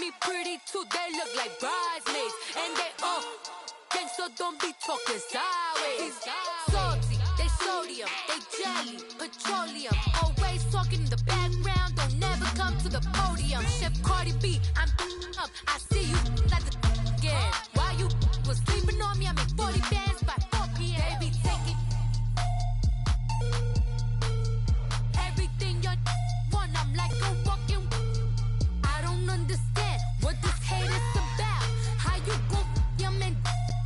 me pretty too, they look like bridesmaids. And they all gang, so don't be talking sideways. Salty, they sodium, they jelly, petroleum. Always talking in the background, don't never come to the podium. Chef Cardi B, I'm up, I see you like the again. While you was sleeping on me, I make 40 bands by 4 p.m. They be taking everything you want, I'm like a walking. I don't understand what this hate is about. How you go your man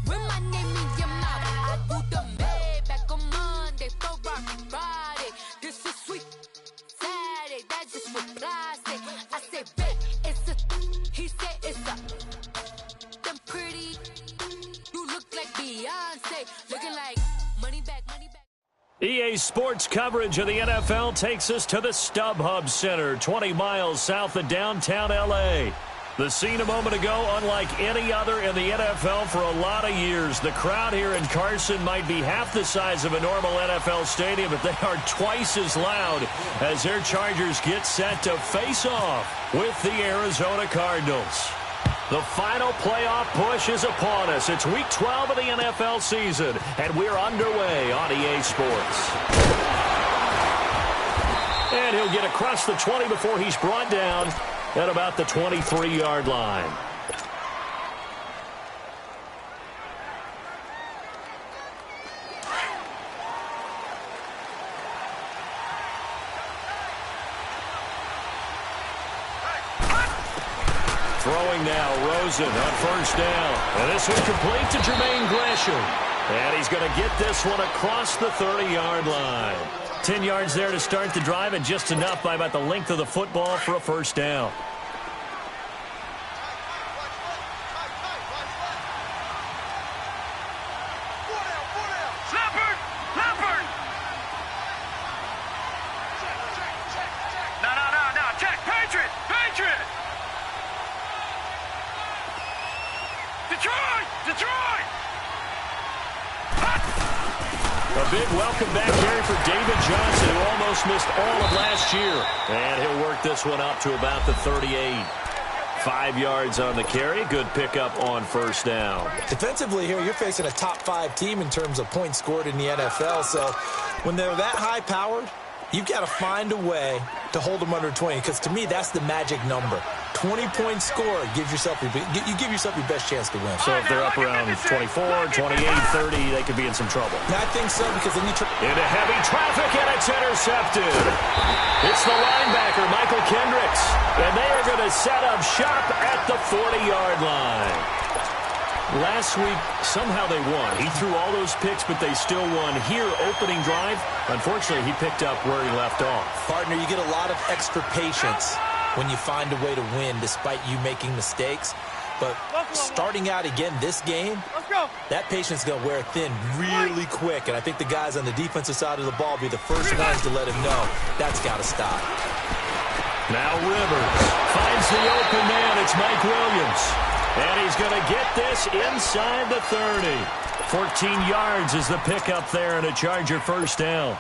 with my name in your mouth? I do the Maybach on Monday, Ferrari Friday. This is sweet Saturday, that's just for plastic. I say bet it's a, he said it's a. Them pretty, you look like Beyonce, looking like money back, money back. EA Sports coverage of the NFL takes us to the StubHub Center, 20 miles south of downtown L.A. The scene a moment ago, unlike any other in the NFL for a lot of years. The crowd here in Carson might be half the size of a normal NFL stadium, but they are twice as loud as their Chargers get set to face off with the Arizona Cardinals. The final playoff push is upon us. It's Week 12 of the NFL season, and we're underway on EA Sports. And he'll get across the 20 before he's brought down at about the 23-yard line. Throwing now, Rosen on first down. And this one complete to Jermaine Gresham. And he's going to get this one across the 30-yard line. 10 yards there to start the drive, and just enough by about the length of the football for a first down. A big welcome back here for David Johnson, who almost missed all of last year. And he'll work this one up to about the 38. 5 yards on the carry. Good pickup on first down. Defensively here, you're facing a top-5 team in terms of points scored in the NFL. So when they're that high-powered, you've got to find a way to hold them under 20, because to me, that's the magic number. 20-point score gives yourself your best chance to win. So if they're up around 24, 28, 30, they could be in some trouble. I think so, because then you into heavy traffic, and it's intercepted. It's the linebacker, Michael Kendricks, and they are going to set up shop at the 40-yard line. Last week, somehow they won. He threw all those picks, but they still won. Here, opening drive, unfortunately, he picked up where he left off. Partner, you get a lot of extra patience when you find a way to win despite you making mistakes. But starting out again this game, that patience is going to wear thin really quick. And I think the guys on the defensive side of the ball will be the first ones to let him know that's got to stop. Now Rivers finds the open man. It's Mike Williams. And he's going to get this inside the 30. 14 yards is the pickup there, and a Charger first down.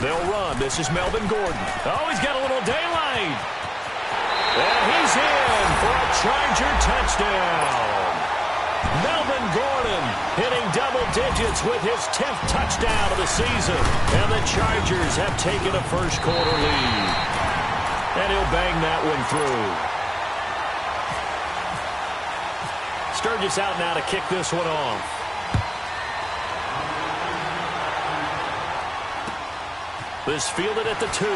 They'll run. This is Melvin Gordon. Oh, he's got a little daylight. And he's in for a Charger touchdown. Melvin Gordon hitting double digits with his 10th touchdown of the season. And the Chargers have taken a first-quarter lead. And he'll bang that one through. Sturgis out now to kick this one off. This fielded at the 2.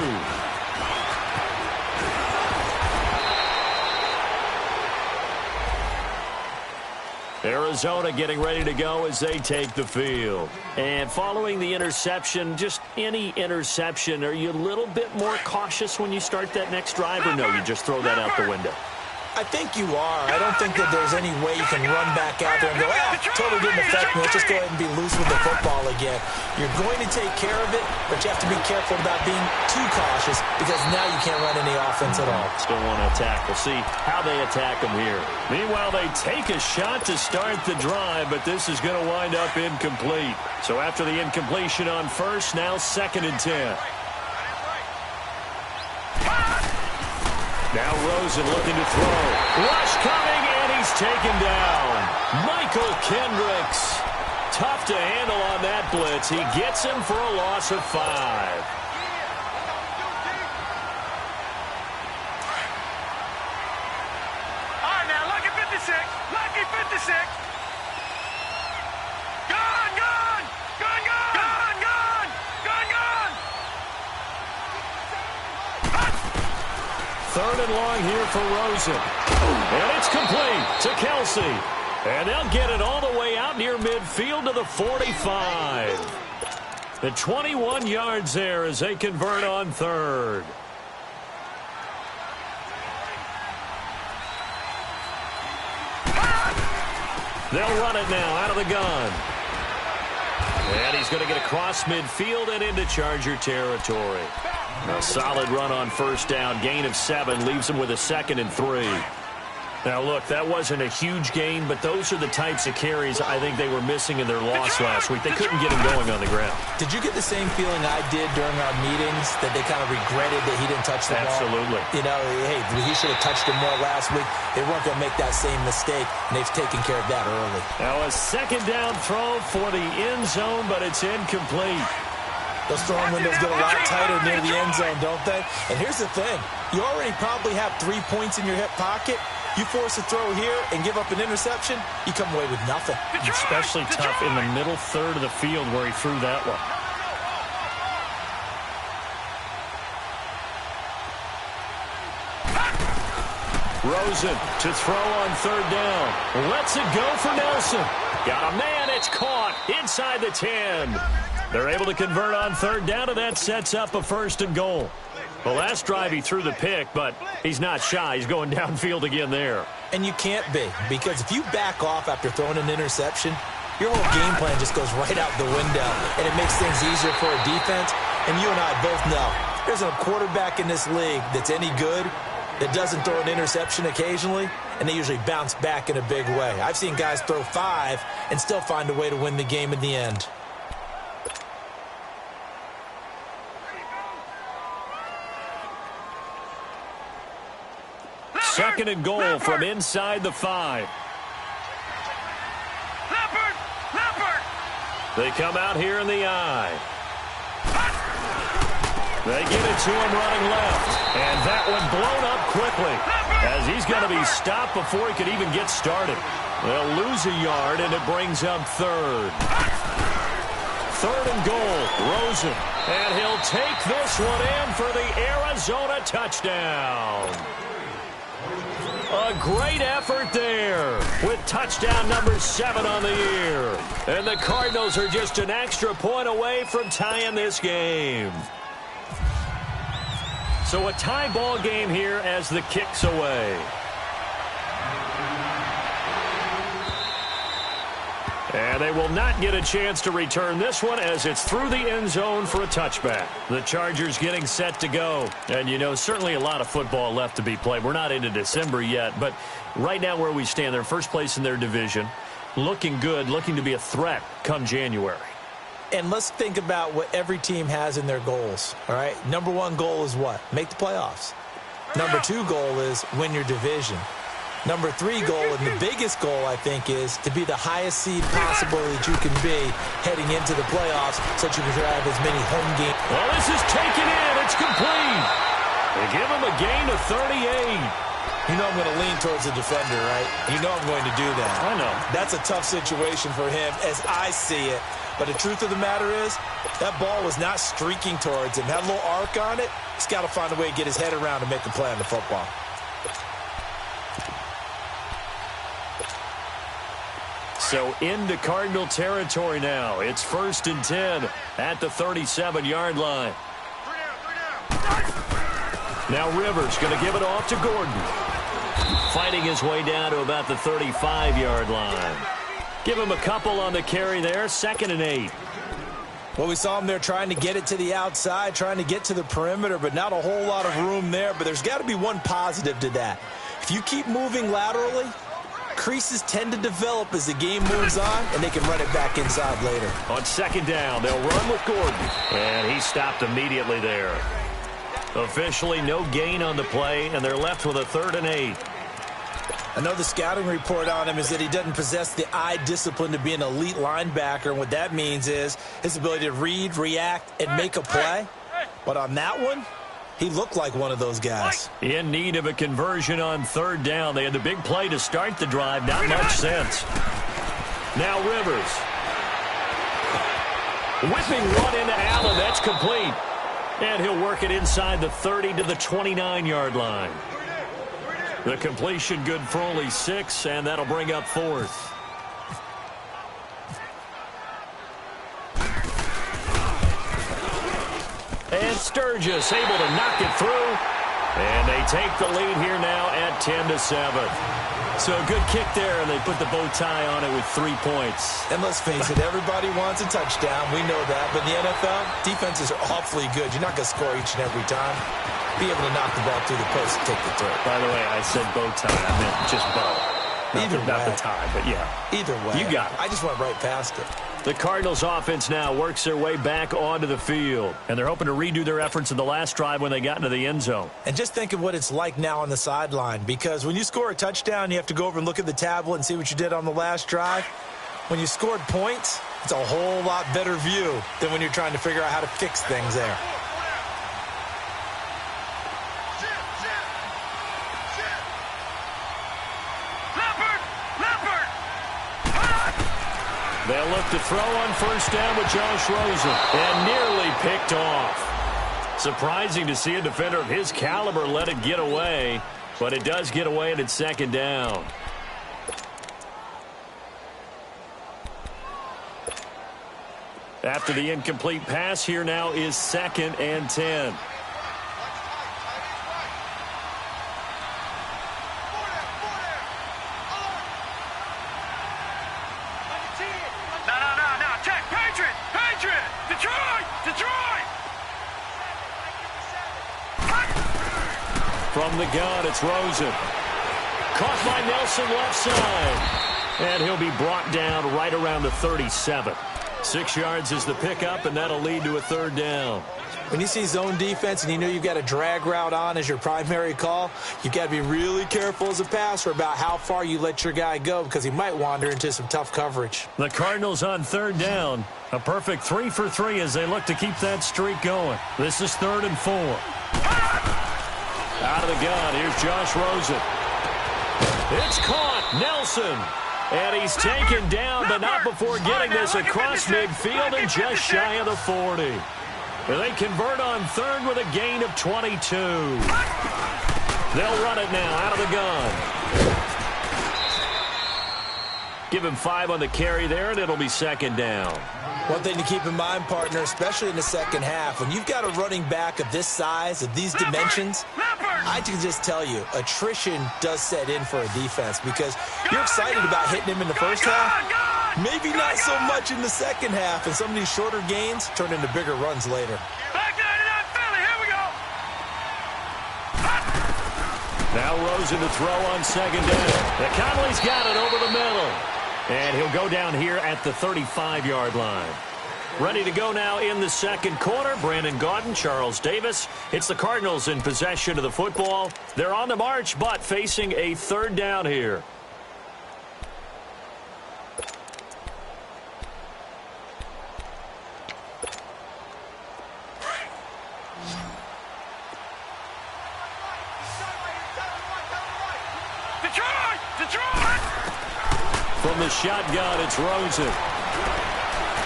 Arizona getting ready to go as they take the field. And following the interception, just any interception, are you a little bit more cautious when you start that next drive, or no, you just throw that out the window? I think you are. I don't think that there's any way you can run back out there and go, totally didn't affect me. Let's just go ahead and be loose with the football again. You're going to take care of it, but you have to be careful about being too cautious because now you can't run any offense at all. Still want to attack. We'll see how they attack them here. Meanwhile, they take a shot to start the drive, but this is going to wind up incomplete. So after the incompletion on first, now 2nd and 10. Now Rosen looking to throw. Rush coming, and he's taken down. Michael Kendricks. Tough to handle on that blitz. He gets him for a loss of 5. All right, now, lucky 56. Lucky 56. Gone, gone. Gone, gone. Gone, gone. Gone, gone. 3rd and long here for Rosen. And it's complete to Kelsey. And they'll get it all the way out near midfield to the 45. The 21 yards there as they convert on 3rd. They'll run it now out of the gun. And he's going to get across midfield and into Charger territory. A solid run on 1st down. Gain of 7 leaves him with a 2nd and 3. Now, look, that wasn't a huge gain, but those are the types of carries I think they were missing in their loss last week. They couldn't get him going on the ground. Did you get the same feeling I did during our meetings, that they kind of regretted that he didn't touch the ball? Absolutely. You know, hey, he should have touched him more last week. They weren't going to make that same mistake, and they've taken care of that early. Now, a 2nd down throw for the end zone, but it's incomplete. Those throwing windows get a lot tighter near the end zone, don't they? And here's the thing. You already probably have 3 points in your hip pocket. You force a throw here and give up an interception, you come away with nothing. Especially tough in the middle third of the field where he threw that one. Rosen to throw on 3rd down. Lets it go for Nelson. Got a man. It's caught inside the 10. They're able to convert on 3rd down, and that sets up a 1st and goal. The last drive he threw the pick, but he's not shy. He's going downfield again there. And you can't be, because if you back off after throwing an interception, your whole game plan just goes right out the window, and it makes things easier for a defense. And you and I both know there's a quarterback in this league that's any good that doesn't throw an interception occasionally, and they usually bounce back in a big way. I've seen guys throw 5 and still find a way to win the game in the end. Second and goal from inside the 5. They come out here in the I. They give it to him running left. And that one blown up quickly as he's going to be stopped before he could even get started. They'll lose a yard, and it brings up 3rd. 3rd and goal, Rosen. And he'll take this one in for the Arizona touchdown. A great effort there with touchdown number 7 on the year. And the Cardinals are just an extra point away from tying this game. So a tie ball game here as the kick's away. And they will not get a chance to return this one as it's through the end zone for a touchback. The Chargers getting set to go. And, you know, certainly a lot of football left to be played. We're not into December yet, but right now where we stand, they're first place in their division. Looking good, looking to be a threat come January. And let's think about what every team has in their goals, all right? Number 1 goal is what? Make the playoffs. Number 2 goal is win your division. Number 3 goal, and the biggest goal, I think, is to be the highest seed possible that you can be heading into the playoffs so that you can have as many home games. Well, this is taken in. It's complete. They give him a gain of 38. You know I'm going to lean towards the defender, right? You know I'm going to do that. I know. That's a tough situation for him as I see it. But the truth of the matter is, that ball was not streaking towards him. That little arc on it, he's got to find a way to get his head around and make a play on the football. So into Cardinal territory now. It's 1st and 10 at the 37-yard line. Now Rivers going to give it off to Gordon. Fighting his way down to about the 35-yard line. Give him a couple on the carry there, 2nd and 8. Well, we saw him there trying to get it to the outside, trying to get to the perimeter, but not a whole lot of room there. But there's got to be one positive to that. If you keep moving laterally, creases tend to develop as the game moves on, and they can run it back inside later. On 2nd down, they'll run with Gordon. And he stopped immediately there. Officially no gain on the play, and they're left with a 3rd and 8. I know the scouting report on him is that he doesn't possess the eye discipline to be an elite linebacker, and what that means is his ability to read, react, and make a play. But on that one, he looked like one of those guys. In need of a conversion on 3rd down. They had the big play to start the drive. Not much sense. Now Rivers. Whipping one into Allen. That's complete. And he'll work it inside the 30 to the 29-yard line. The completion good for only 6, and that'll bring up 4th. And Sturgis able to knock it through. And they take the lead here now at 10-7. So a good kick there, and they put the bow tie on it with 3 points. And let's face it, everybody wants a touchdown. We know that. But in the NFL, defenses are awfully good. You're not going to score each and every time. Be able to knock the ball through the post and take the throw. By the way, I said bow tie. I meant just bow. Not the tie, but yeah. Either way. You got it. I just went right past it. The Cardinals offense now works their way back onto the field. And they're hoping to redo their efforts in the last drive when they got into the end zone. And just think of what it's like now on the sideline. Because when you score a touchdown, you have to go over and look at the tablet and see what you did on the last drive. When you scored points, it's a whole lot better view than when you're trying to figure out how to fix things there. They'll look to throw on 1st down with Josh Rosen. And nearly picked off. Surprising to see a defender of his caliber let it get away. But it does get away, and it's 2nd down. After the incomplete pass, here now is 2nd and 10. From the gun, it's Rosen. Caught by Nelson left side. And he'll be brought down right around the 37. 6 yards is the pickup, and that'll lead to a 3rd down. When you see zone defense and you know you've got a drag route on as your primary call, you've got to be really careful as a passer about how far you let your guy go because he might wander into some tough coverage. The Cardinals on 3rd down. A perfect 3 for 3 as they look to keep that streak going. This is 3rd and 4. Out of the gun, here's Josh Rosen. It's caught, Nelson. And he's taken down, but not before getting this across midfield and just shy of the 40. They convert on 3rd with a gain of 22. They'll run it now out of the gun. Give him 5 on the carry there, and it'll be 2nd down. One thing to keep in mind, partner, especially in the second half, when you've got a running back of this size, of these dimensions, I can just tell you, attrition does set in for a defense because you're excited about hitting him in the first half, maybe not so much in the second half, and some of these shorter gains turn into bigger runs later. Now Rosen to throw on 2nd down. Conley's got it over the middle. And he'll go down here at the 35-yard line. Ready to go now in the 2nd quarter. Brandon Gaudin, Charles Davis. It's the Cardinals in possession of the football. They're on the march, but facing a 3rd down here. From the shotgun, it's Rosen.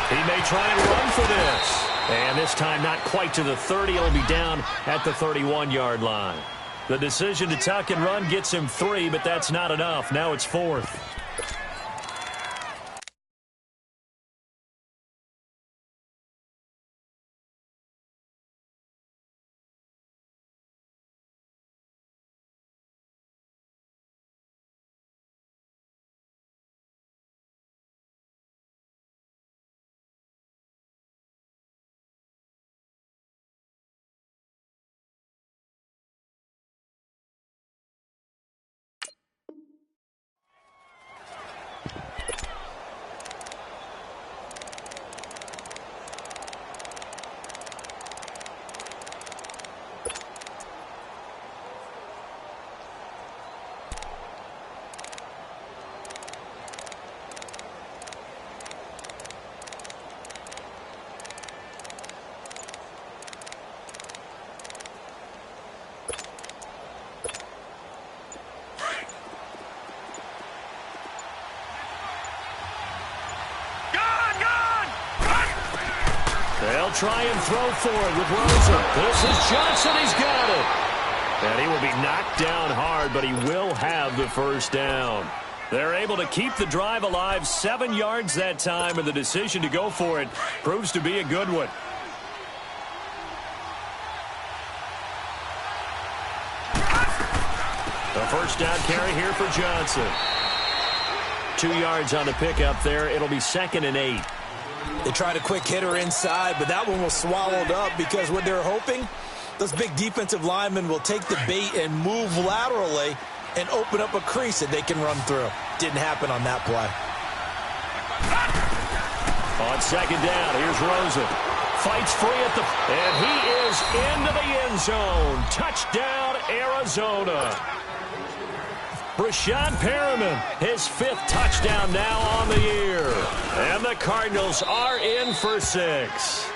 He may try and run for this. And this time not quite to the 30. It'll be down at the 31-yard line. The decision to tuck and run gets him 3, but that's not enough. Now it's 4th. They'll try and throw for it with Rosen. This is Johnson. He's got it. And he will be knocked down hard, but he will have the first down. They're able to keep the drive alive, 7 yards that time, and the decision to go for it proves to be a good one. A first down carry here for Johnson. 2 yards on the pickup there. It'll be 2nd and 8. They tried a quick hitter inside, but that one was swallowed up because what they're hoping, those big defensive linemen will take the bait and move laterally and open up a crease that they can run through. Didn't happen on that play. On 2nd down, here's Rosen. Fights free at the... And he is into the end zone. Touchdown, Arizona. Brashad Perriman, his 5th touchdown now on the year. And the Cardinals are in for 6.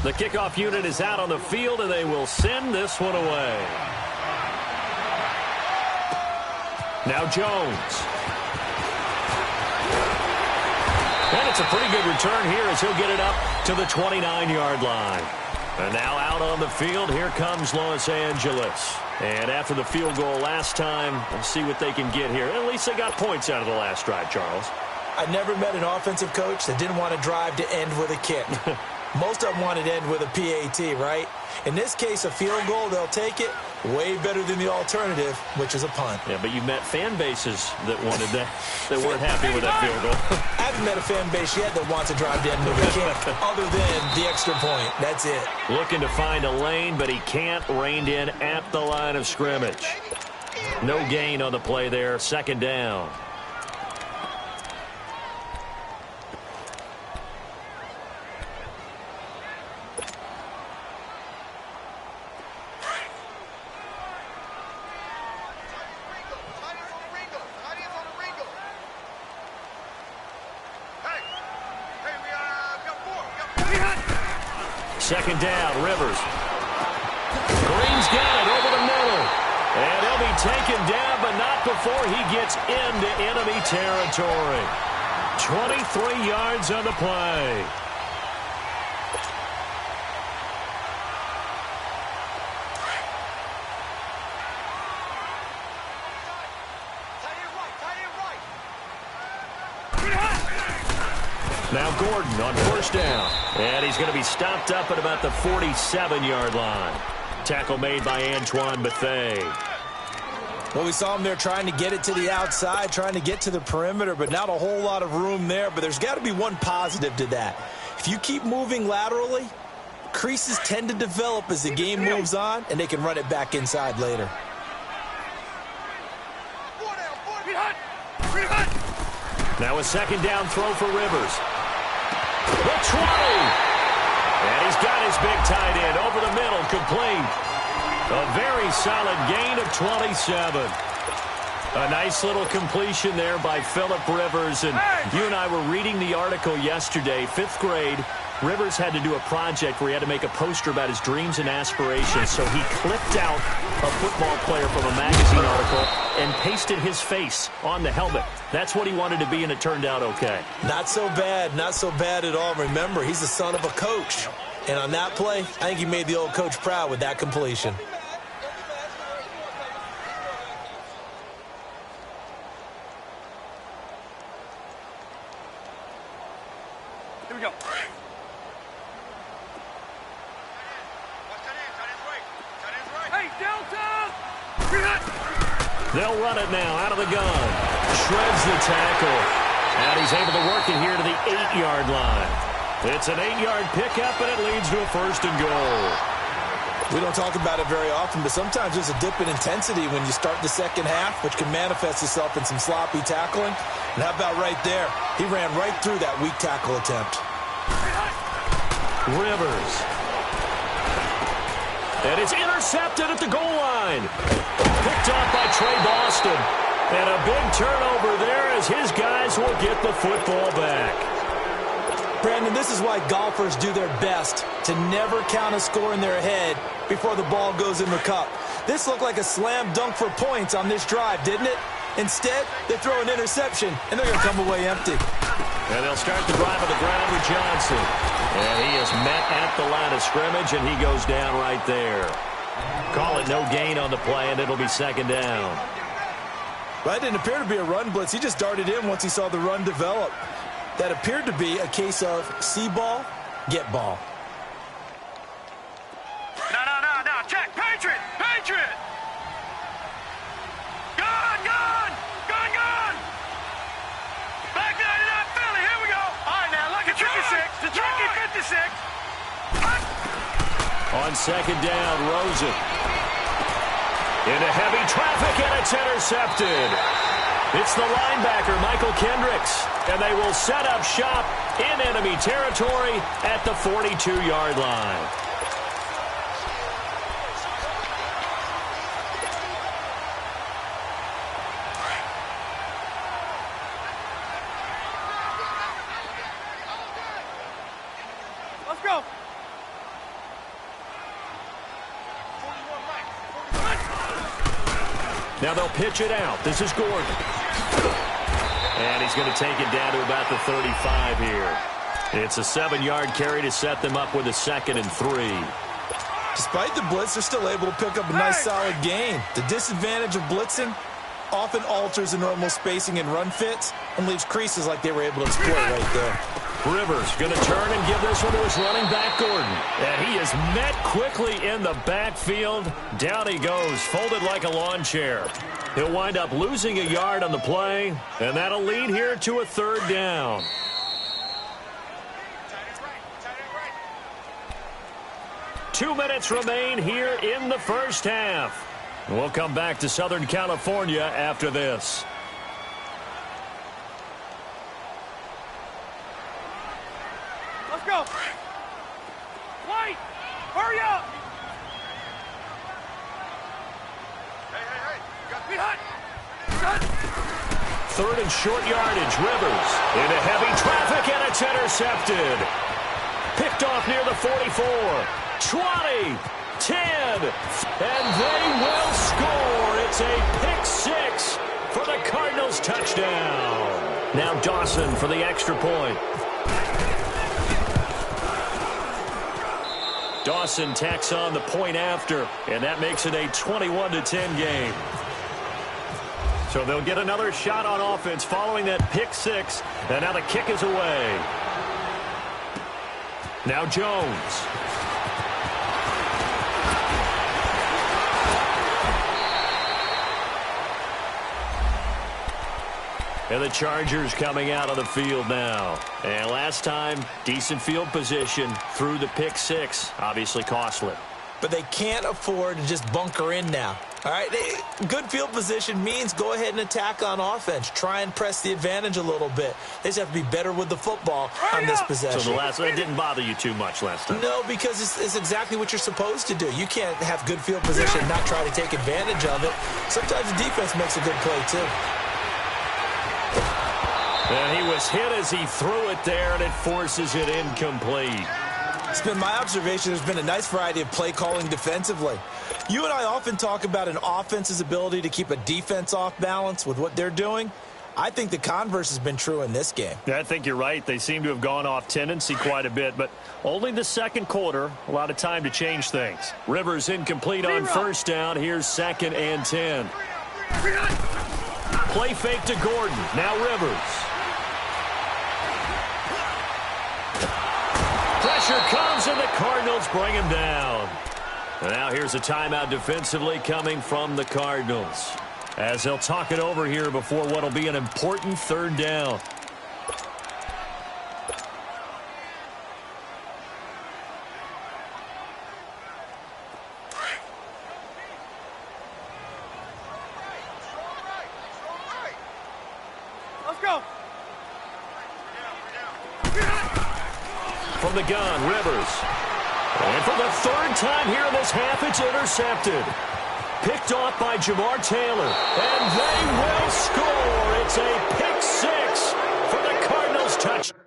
The kickoff unit is out on the field, and they will send this one away. Now Jones. And it's a pretty good return here as he'll get it up to the 29-yard line. And now out on the field, here comes Los Angeles. And after the field goal last time, let's see what they can get here. At least they got points out of the last drive, Charles. I never met an offensive coach that didn't want to drive to end with a kick. Most of them wanted to end with a PAT, right? In this case, a field goal, they'll take it. Way better than the alternative, which is a punt. Yeah, but you met fan bases that wanted that, that weren't happy with that field goal. I haven't met a fan base yet that wants to drive to end with a kick, other than the extra point. That's it. Looking to find a lane, but he can't. Reined in at the line of scrimmage. No gain on the play there. 2nd down. Second down, Rivers. Green's got it over the middle. And he'll be taken down, but not before he gets into enemy territory. 23 yards on the play. Now Gordon on first down. And he's going to be stopped up at about the 47-yard line. Tackle made by Antoine Bethea. Well, we saw him there trying to get it to the outside, trying to get to the perimeter, but not a whole lot of room there. But there's got to be one positive to that. If you keep moving laterally, creases tend to develop as the game moves on, and they can run it back inside later. Now a second down throw for Rivers. The 20. And he's got his big tight end over the middle, complete. A very solid gain of 27. A nice little completion there by Phillip Rivers. And you and I were reading the article yesterday, 5th grade. Rivers had to do a project where he had to make a poster about his dreams and aspirations. So he clipped out a football player from a magazine article and pasted his face on the helmet. That's what he wanted to be, and it turned out okay. Not so bad at all. Remember, he's the son of a coach. And on that play, I think he made the old coach proud with that completion. Here we go. Hey, Delta! They'll run it now out of the gun. Shreds the tackle. And he's able to work it here to the 8-yard line. It's an 8-yard pickup, and it leads to a 1st and goal. We don't talk about it very often, but sometimes there's a dip in intensity when you start the second half, which can manifest itself in some sloppy tackling. And how about right there? He ran right through that weak tackle attempt. Rivers. And it's intercepted at the goal line. Picked up by Trey Boston. And a big turnover there as his guys will get the football back. Brandon, this is why golfers do their best to never count a score in their head before the ball goes in the cup. This looked like a slam dunk for points on this drive, didn't it? Instead, they throw an interception, and they're going to come away empty. And they'll start the drive on the ground with Johnson. And he is met at the line of scrimmage, and he goes down right there. Call it no gain on the play, and it'll be second down. Well, that didn't appear to be a run blitz. He just darted in once he saw the run develop. That appeared to be a case of see ball, get ball. No. Check. Patriot. Gun. Back 99 Philly. Here we go. All right, now look at the tricky 56. On second down, Rosen. Into heavy traffic, and it's intercepted. It's the linebacker, Michael Kendricks, and they will set up shop in enemy territory at the 42-yard line. Let's go. Now they'll pitch it out. This is Gordon. And he's going to take it down to about the 35 here. It's a 7-yard carry to set them up with a 2nd and 3. Despite the blitz, they're still able to pick up a nice solid gain. The disadvantage of blitzing often alters the normal spacing and run fits and leaves creases like they were able to exploit right there. Rivers going to turn and give this one to his running back, Gordon. And he is met quickly in the backfield. Down he goes, folded like a lawn chair. He'll wind up losing a yard on the play, and that'll lead here to a 3rd down. Two minutes remain here in the first half. We'll come back to Southern California after this. Let's go. White, hurry up. Hey. Be hot. 3rd and short yardage. Rivers into heavy traffic, and it's intercepted. Picked off near the 44. 20, 10, and they will score. It's a pick 6 for the Cardinals touchdown. Now Dawson for the extra point. Dawson tacks on the point after, and that makes it a 21-10 game. So they'll get another shot on offense following that pick 6, and now the kick is away. Now Jones. And the Chargers coming out on the field now. And last time, decent field position through the pick 6. Obviously costly. But they can't afford to just bunker in now. All right, good field position means go ahead and attack on offense. Try and press the advantage a little bit. They just have to be better with the football on this possession. So the last one didn't bother you too much last time? No, because it's exactly what you're supposed to do. You can't have good field position and not try to take advantage of it. Sometimes the defense makes a good play, too. And he was hit as he threw it there, and it forces it incomplete. It's been my observation there's been a nice variety of play calling defensively. You and I often talk about an offense's ability to keep a defense off balance with what they're doing. I think the converse has been true in this game. Yeah, I think you're right. They seem to have gone off tendency quite a bit, but only the second quarter, a lot of time to change things. Rivers incomplete on first down. Here's 2nd and 10. Play fake to Gordon. Now Rivers. Pressure comes, and the Cardinals bring him down. And now here's a timeout defensively coming from the Cardinals, as they'll talk it over here before what will be an important 3rd down. Let's go. From the gun, Rivers. And for the 3rd time here in this half, it's intercepted. Picked off by Jamar Taylor. And they will score. It's a pick 6 for the Cardinals touchdown.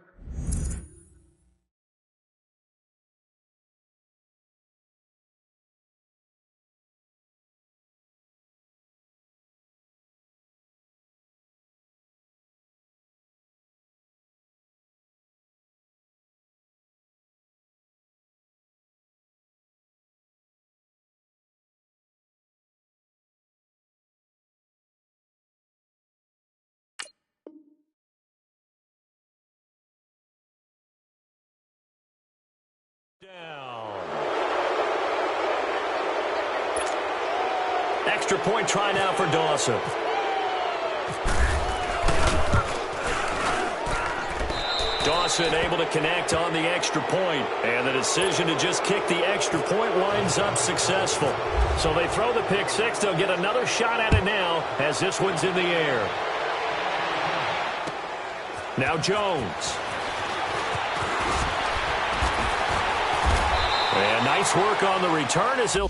Down. Extra point try now for Dawson. Dawson able to connect on the extra point, and the decision to just kick the extra point winds up successful. So they throw the pick six. They'll get another shot at it now as this one's in the air. Now Jones. And nice work on the return as he'll...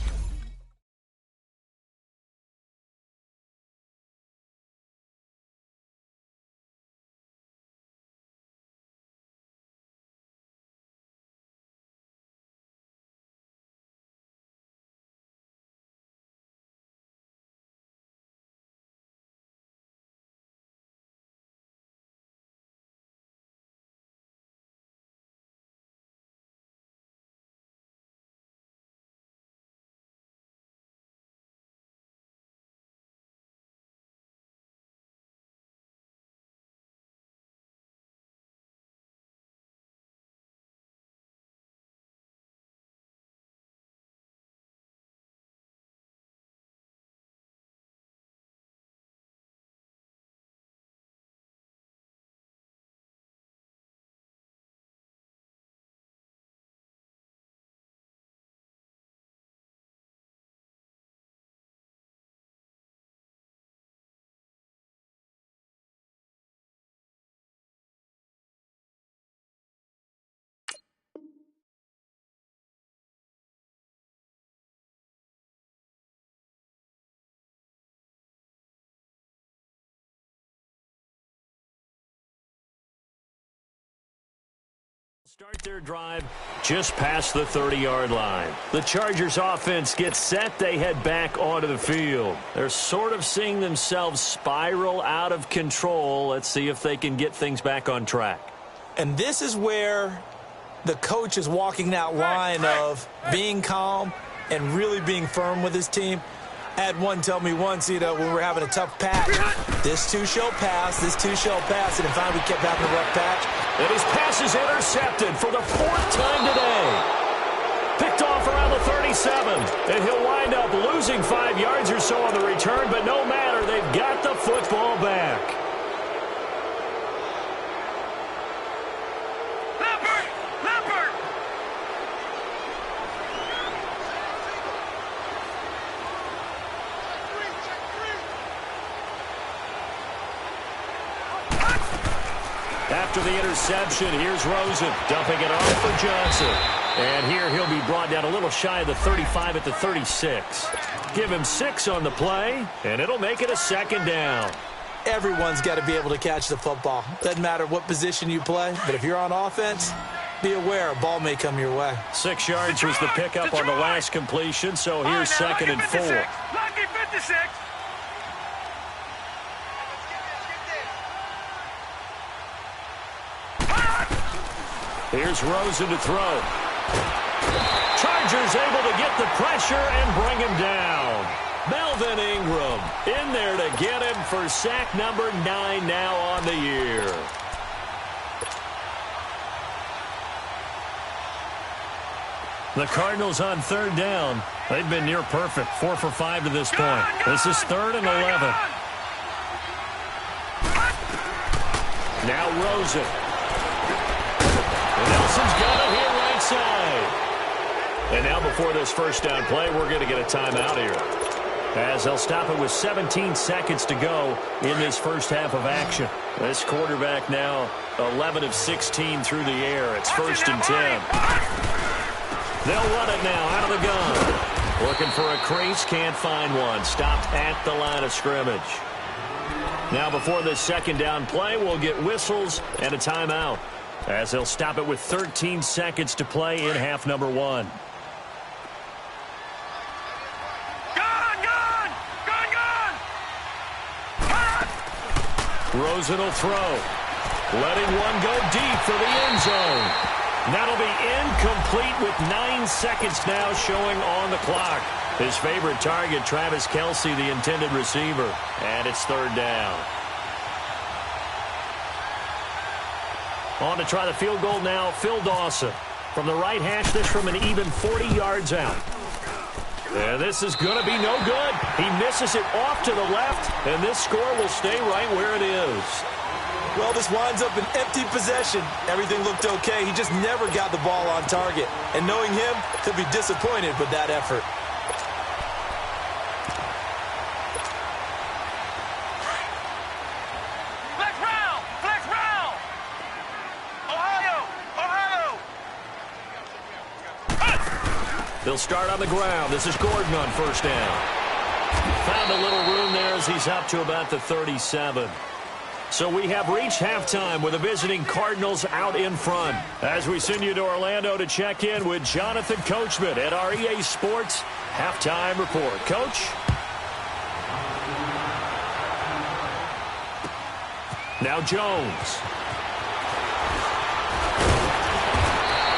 Start their drive just past the 30-yard line. The Chargers offense gets set. They head back onto the field. They're sort of seeing themselves spiral out of control. Let's see if they can get things back on track. And this is where the coach is walking that line of being calm and really being firm with his team. I had one tell me once, when we were having a tough patch, this too shall pass, and finally we kept having a rough patch. And his pass is intercepted for the fourth time today. Picked off around the 37, and he'll wind up losing 5 yards or so on the return, but no matter, they've got the football back. After the interception, here's Rosen dumping it off for Johnson. And here he'll be brought down a little shy of the 35 at the 36. Give him 6 on the play, and it'll make it a second down. Everyone's got to be able to catch the football. Doesn't matter what position you play, but if you're on offense, be aware a ball may come your way. 6 yards was the pickup on the last completion, so here's second and 4. Lucky 56. Here's Rosen to throw. Chargers able to get the pressure and bring him down. Melvin Ingram in there to get him for sack number 9 now on the year. The Cardinals on third down. They've been near perfect, 4 for 5 to this point. This is 3rd and 11. Now Rosen. Nelson's got it here right side. And now before this first down play, we're going to get a timeout here, as they'll stop it with 17 seconds to go in this first half of action. This quarterback now 11 of 16 through the air. It's 1st and 10. They'll run it now out of the gun. Looking for a crease, can't find one. Stopped at the line of scrimmage. Now before this second down play, we'll get whistles and a timeout, as they'll stop it with 13 seconds to play in half number 1. Rosen will throw. Letting one go deep for the end zone. That'll be incomplete with 9 seconds now showing on the clock. His favorite target, Travis Kelce, the intended receiver. And it's 3rd down. On to try the field goal now, Phil Dawson. From the right hash, this from an even 40 yards out. And this is going to be no good. He misses it off to the left, and this score will stay right where it is. Well, this winds up an empty possession. Everything looked okay. He just never got the ball on target. And knowing him, he'll be disappointed with that effort. Flex round! Flex round! Ohio! They'll start on the ground. This is Gordon on first down. Found a little room there as he's up to about the 37. So we have reached halftime with the visiting Cardinals out in front. As we send you to Orlando to check in with Jonathan Coachman at our EA Sports Halftime Report. Coach? Now Jones.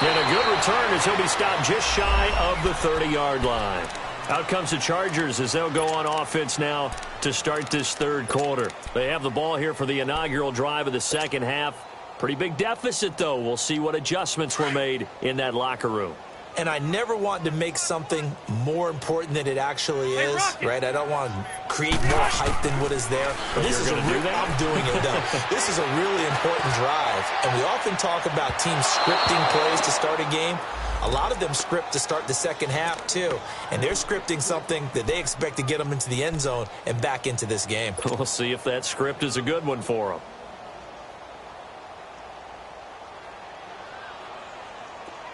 And a good return as he'll be stopped just shy of the 30-yard line. Out comes the Chargers as they'll go on offense now to start this third quarter. They have the ball here for the inaugural drive of the second half. Pretty big deficit, though. We'll see what adjustments were made in that locker room. And I never want to make something more important than it actually is, right? I don't want to create more hype than what is there. But this is I'm doing it, though. This is a really important drive. And we often talk about teams scripting plays to start a game. A lot of them script to start the second half, too. And they're scripting something that they expect to get them into the end zone and back into this game. We'll see if that script is a good one for them.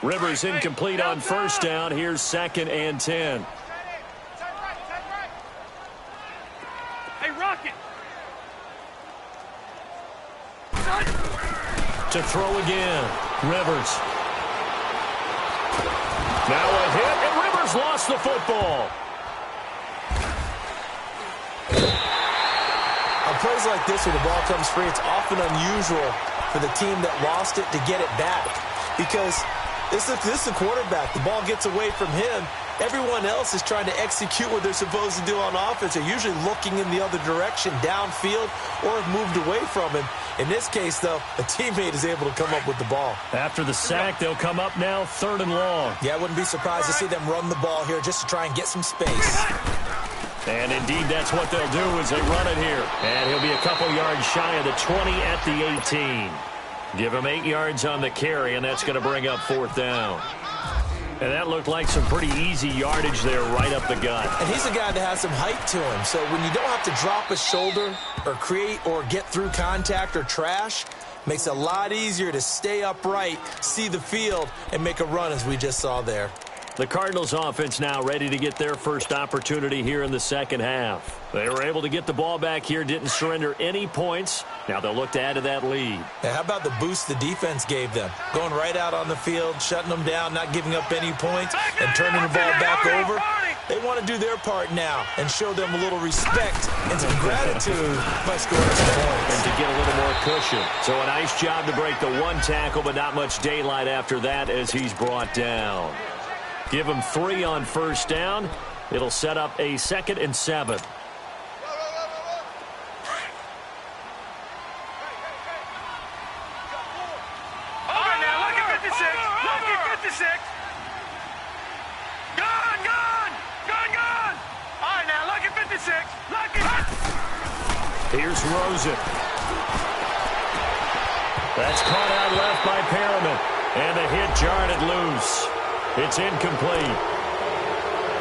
Rivers incomplete on first down. Here's 2nd and 10. Hey, Rocket! To throw again. Rivers. Now a hit, and Rivers lost the football. On plays like this where the ball comes free, it's often unusual for the team that lost it to get it back. Because this is the quarterback. The ball gets away from him. Everyone else is trying to execute what they're supposed to do on offense. They're usually looking in the other direction, downfield, or have moved away from him. In this case, though, a teammate is able to come up with the ball. After the sack, they'll come up now 3rd and long. Yeah, I wouldn't be surprised to see them run the ball here just to try and get some space. And indeed, that's what they'll do as they run it here. And he'll be a couple yards shy of the 20 at the 18. Give him 8 yards on the carry, and that's going to bring up 4th down. And that looked like some pretty easy yardage there right up the gut. And he's a guy that has some height to him. So when you don't have to drop a shoulder or create or get through contact or trash, makes it a lot easier to stay upright, see the field, and make a run as we just saw there. The Cardinals offense now ready to get their first opportunity here in the second half. They were able to get the ball back here, didn't surrender any points. Now they'll look to add to that lead. Yeah, how about the boost the defense gave them? Going right out on the field, shutting them down, not giving up any points, and turning the ball back over. They want to do their part now and show them a little respect and some gratitude by scoring some points. And to get a little more cushion. So a nice job to break the one tackle, but not much daylight after that as he's brought down. Give him 3 on first down. It'll set up a 2nd and 7. Here's Rosen. That's caught out left by Perriman. And the hit jarred it loose. It's incomplete.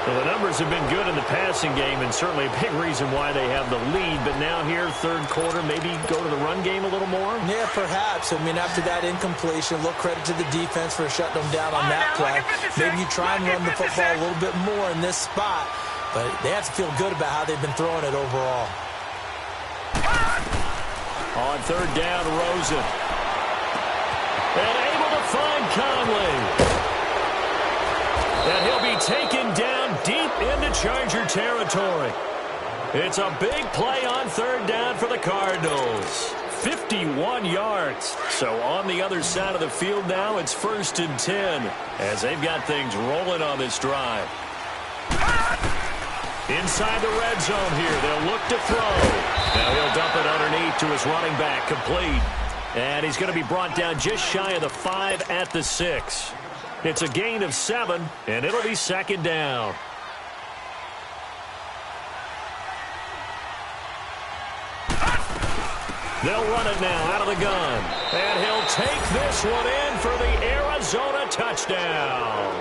Well, the numbers have been good in the passing game, and certainly a big reason why they have the lead. But now here, third quarter, maybe go to the run game a little more? Yeah, perhaps. I mean, after that incompletion, a little credit to the defense for shutting them down on that play. Maybe you try and run the football a little bit more in this spot. But they have to feel good about how they've been throwing it overall. On third down, Rosen. And able to find Conley. And he'll be taken down deep into Charger territory. It's a big play on third down for the Cardinals. 51 yards. So on the other side of the field now, it's 1st and 10 as they've got things rolling on this drive. Inside the red zone here, they'll look to throw. Now he'll dump it underneath to his running back, complete. And he's going to be brought down just shy of the 5 at the 6. It's a gain of 7, and it'll be second down. They'll run it now out of the gun. And he'll take this one in for the Arizona touchdown.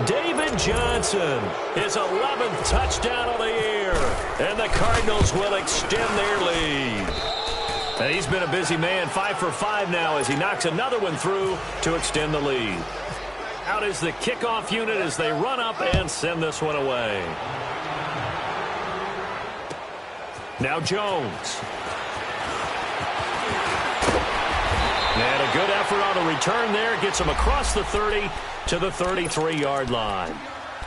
David Johnson, his 11th touchdown of the year. And the Cardinals will extend their lead. And he's been a busy man, 5 for 5 now as he knocks another one through to extend the lead. Out is the kickoff unit as they run up and send this one away. Now Jones. And a good effort on the return there. Gets him across the 30 to the 33-yard line.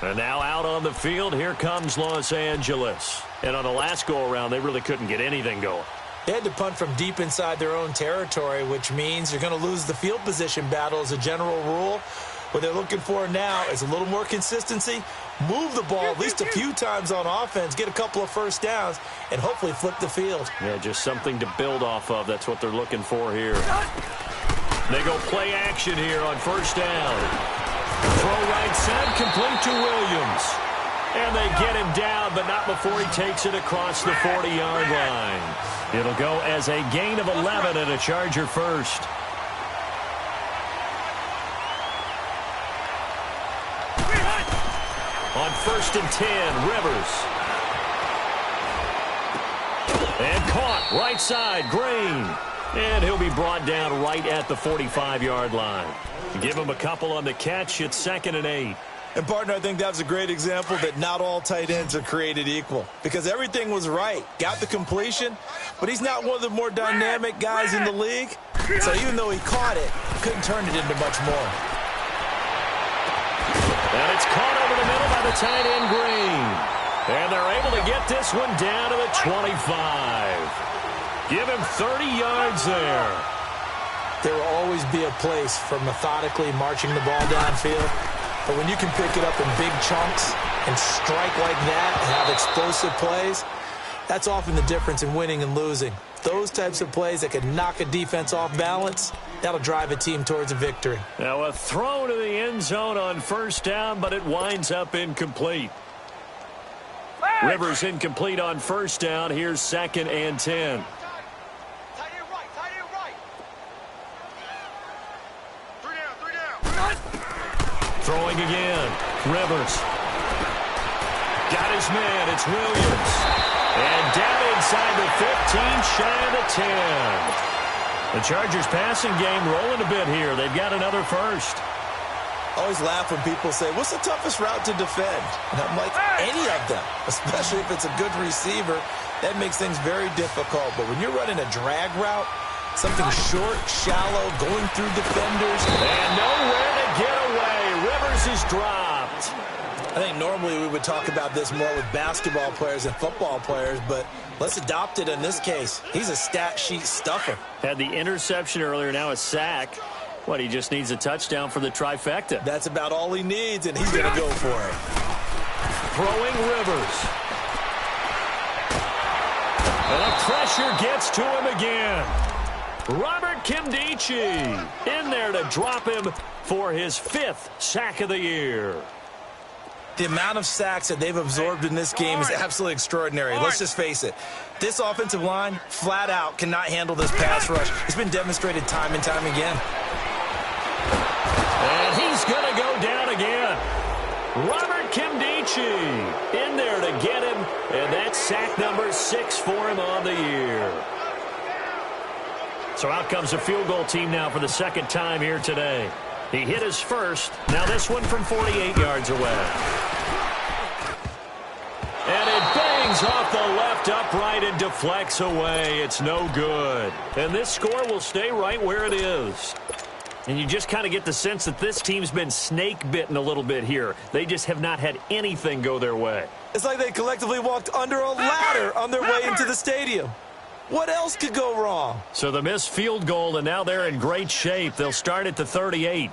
And now out on the field, here comes Los Angeles. And on the last go-around, they really couldn't get anything going. They had to punt from deep inside their own territory, which means you're going to lose the field position battle as a general rule. What they're looking for now is a little more consistency, move the ball at least a few times on offense, get a couple of first downs, and hopefully flip the field. Yeah, just something to build off of. That's what they're looking for here. They go play action here on first down. Throw right side, complete to Williams. And they get him down, but not before he takes it across the 40-yard line. It'll go as a gain of 11 and a Charger first. On first and 10, Rivers. And caught right side, Green. And he'll be brought down right at the 45-yard line. Give him a couple on the catch. It's 2nd and 8. And, partner, I think that was a great example that not all tight ends are created equal. Because everything was right. Got the completion, but he's not one of the more dynamic guys in the league. So even though he caught it, couldn't turn it into much more. And it's caught over the middle by the tight end, Green. And they're able to get this one down to the 25. Give him 30 yards there. There will always be a place for methodically marching the ball downfield. But when you can pick it up in big chunks and strike like that and have explosive plays, that's often the difference in winning and losing. Those types of plays that can knock a defense off balance, that'll drive a team towards a victory. Now a throw to the end zone on first down, but it winds up incomplete. Rivers incomplete on first down. Here's 2nd and 10. Throwing again. Rivers. Got his man. It's Williams. And down inside the 15, shy of the 10. The Chargers passing game rolling a bit here. They've got another first. I always laugh when people say, what's the toughest route to defend? And I'm like, any of them, especially if it's a good receiver. That makes things very difficult. But when you're running a drag route, something short, shallow, going through defenders. And nowhere to get away. Rivers is dropped. I think normally we would talk about this more with basketball players and football players, but let's adopt it in this case. He's a stat sheet stuffer. Had the interception earlier, now a sack. What, he just needs a touchdown for the trifecta. That's about all he needs, and he's going to go for it. Throwing Rivers. And the pressure gets to him again. Robert Kimdichie in there to drop him for his 5th sack of the year. The amount of sacks that they've absorbed in this game is absolutely extraordinary. Let's just face it. This offensive line, flat out, cannot handle this pass rush. It's been demonstrated time and time again. And he's going to go down again. Robert Kimdichie in there to get him. And that's sack number 6 for him on the year. So out comes a field goal team now for the 2nd time here today. He hit his first. Now this one from 48 yards away. And it bangs off the left upright and deflects away. It's no good. And this score will stay right where it is. And you just kind of get the sense that this team's been snake-bitten a little bit here. They just have not had anything go their way. It's like they collectively walked under a ladder on their way into the stadium. What else could go wrong? So the missed field goal, and now they're in great shape. They'll start at the 38.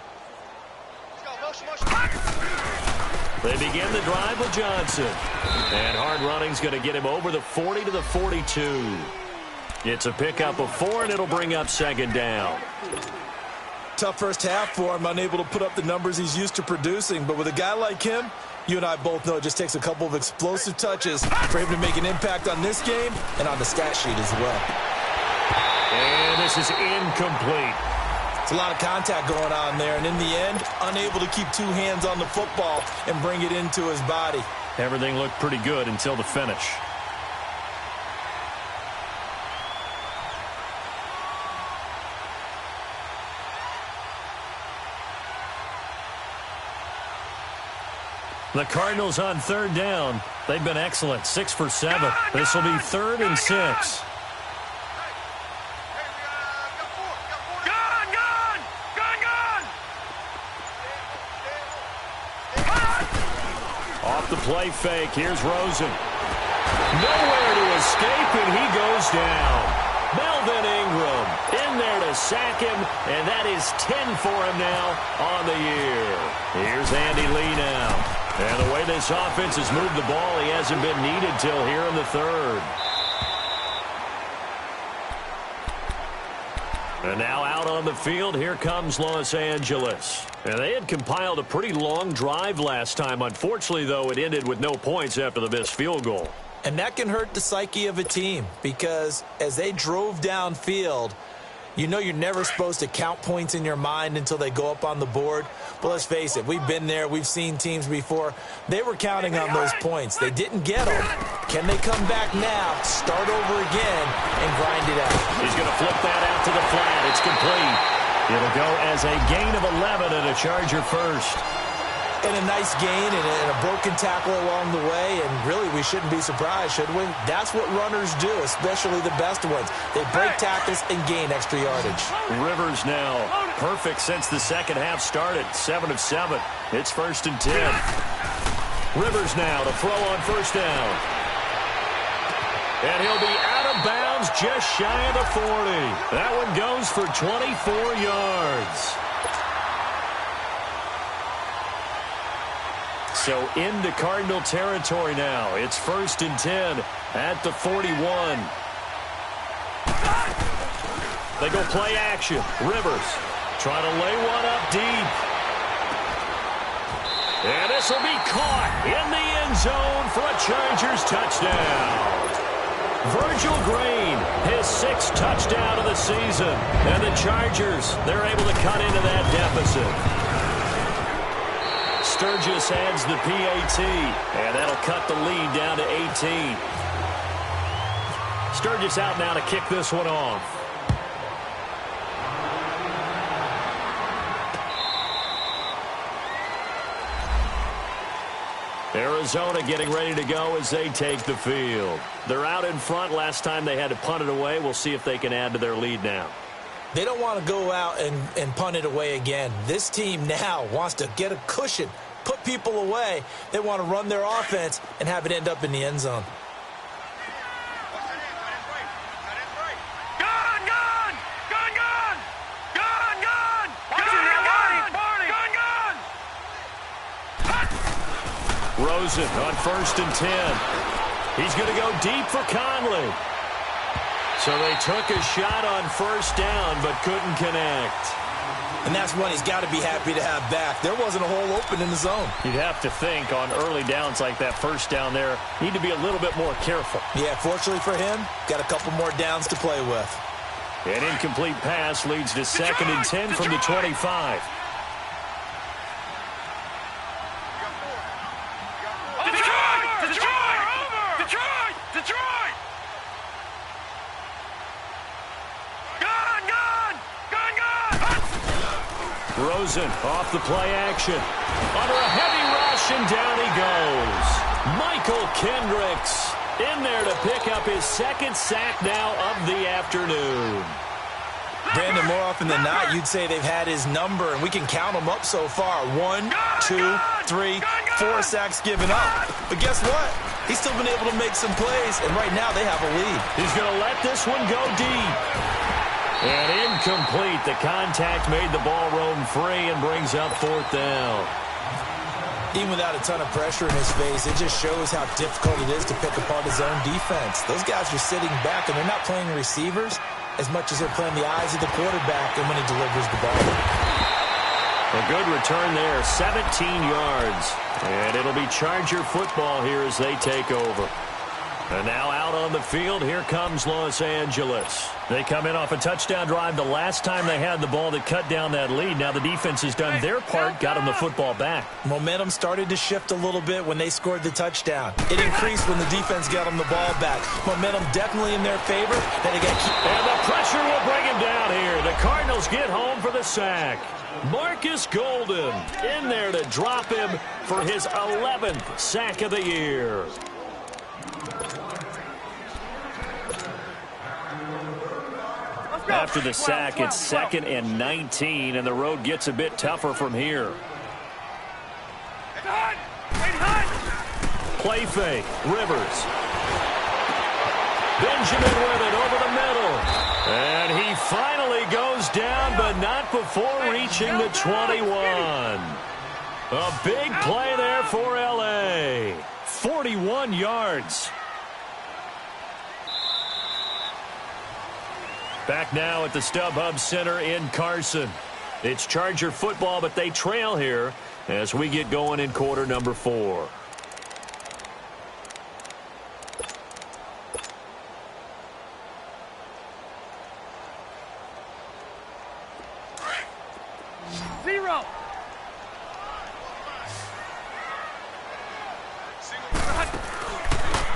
They begin the drive with Johnson. And hard running's going to get him over the 40 to the 42. It's a pickup of 4, and it'll bring up 2nd down. tough first half for him, unable to put up the numbers he's used to producing. But with a guy like him, you and I both know it just takes a couple of explosive touches for him to make an impact on this game and on the stat sheet as well. And this is incomplete. It's a lot of contact going on there, and in the end, unable to keep two hands on the football and bring it into his body. Everything looked pretty good until the finish. The Cardinals on third down. They've been excellent, 6 for 7. This will be 3rd and 6. Off the play fake, here's Rosen. Nowhere to escape, and he goes down. Melvin Ingram in there to sack him, and that is 10 for him now on the year. Here's Andy Lee now. And the way this offense has moved the ball, he hasn't been needed till here in the 3rd. And now out on the field, here comes Los Angeles. And they had compiled a pretty long drive last time. Unfortunately, though, it ended with no points after the missed field goal. And that can hurt the psyche of a team because as they drove downfield, you know you're never supposed to count points in your mind until they go up on the board. But let's face it, we've been there. We've seen teams before. They were counting on those points. They didn't get them. Can they come back now, start over again, and grind it out? He's going to flip that out to the flat. It's complete. It'll go as a gain of 11 and a Charger first. And a nice gain and a broken tackle along the way, and really we shouldn't be surprised, should we? That's what runners do, especially the best ones. They break tackles and gain extra yardage. Rivers now perfect since the second half started, 7 of 7. It's 1st and 10. Rivers now to throw on first down. And he'll be out of bounds just shy of the 40. That one goes for 24 yards. So into Cardinal territory now. It's 1st and 10 at the 41. They go play action. Rivers trying to lay one up deep. And this will be caught in the end zone for a Chargers touchdown. Virgil Green, his 6th touchdown of the season. And the Chargers, they're able to cut into that deficit. Sturgis adds the PAT, and that'll cut the lead down to 18. Sturgis out now to kick this one off. Arizona getting ready to go as they take the field. They're out in front. Last time they had to punt it away. We'll see if they can add to their lead now. They don't want to go out and punt it away again. This team now wants to get a cushion, put people away. They want to run their offense and have it end up in the end zone. Rosen on 1st and 10. He's going to go deep for Conley. So they took a shot on first down, but couldn't connect. And that's one he's got to be happy to have back. There wasn't a hole open in the zone. You'd have to think on early downs like that first down there, need to be a little bit more careful. Yeah, fortunately for him, got a couple more downs to play with. An incomplete pass leads to 2nd and 10 from the 25. Rosen off the play action. Under a heavy rush, and down he goes. Michael Kendricks in there to pick up his 2nd sack now of the afternoon. Brandon, more often than not, you'd say they've had his number, and we can count them up so far. 1, 2, 3, 4 sacks given up. But guess what? He's still been able to make some plays, and right now they have a lead. He's going to let this one go deep. And incomplete. The contact made the ball roam free and brings up 4th down. Even without a ton of pressure in his face, it just shows how difficult it is to pick apart his own defense. Those guys are sitting back, and they're not playing receivers. as much as they're playing the eyes of the quarterback and when he delivers the ball. A good return there, 17 yards. And it'll be Charger football here as they take over. And now out on the field, here comes Los Angeles. They come in off a touchdown drive the last time they had the ball that cut down that lead. Now the defense has done their part, got them the football back. Momentum started to shift a little bit when they scored the touchdown. It increased when the defense got them the ball back. Momentum definitely in their favor. And the pressure will bring him down here. The Cardinals get home for the sack. Marcus Golden in there to drop him for his 11th sack of the year. After the sack, it's 2nd and 19, and the road gets a bit tougher from here. Play fake, Rivers. Benjamin with it over the middle. And he finally goes down, but not before reaching the 21. A big play there for L.A. 41 yards. Back now at the StubHub Center in Carson. It's Charger football, but they trail here as we get going in quarter number 4.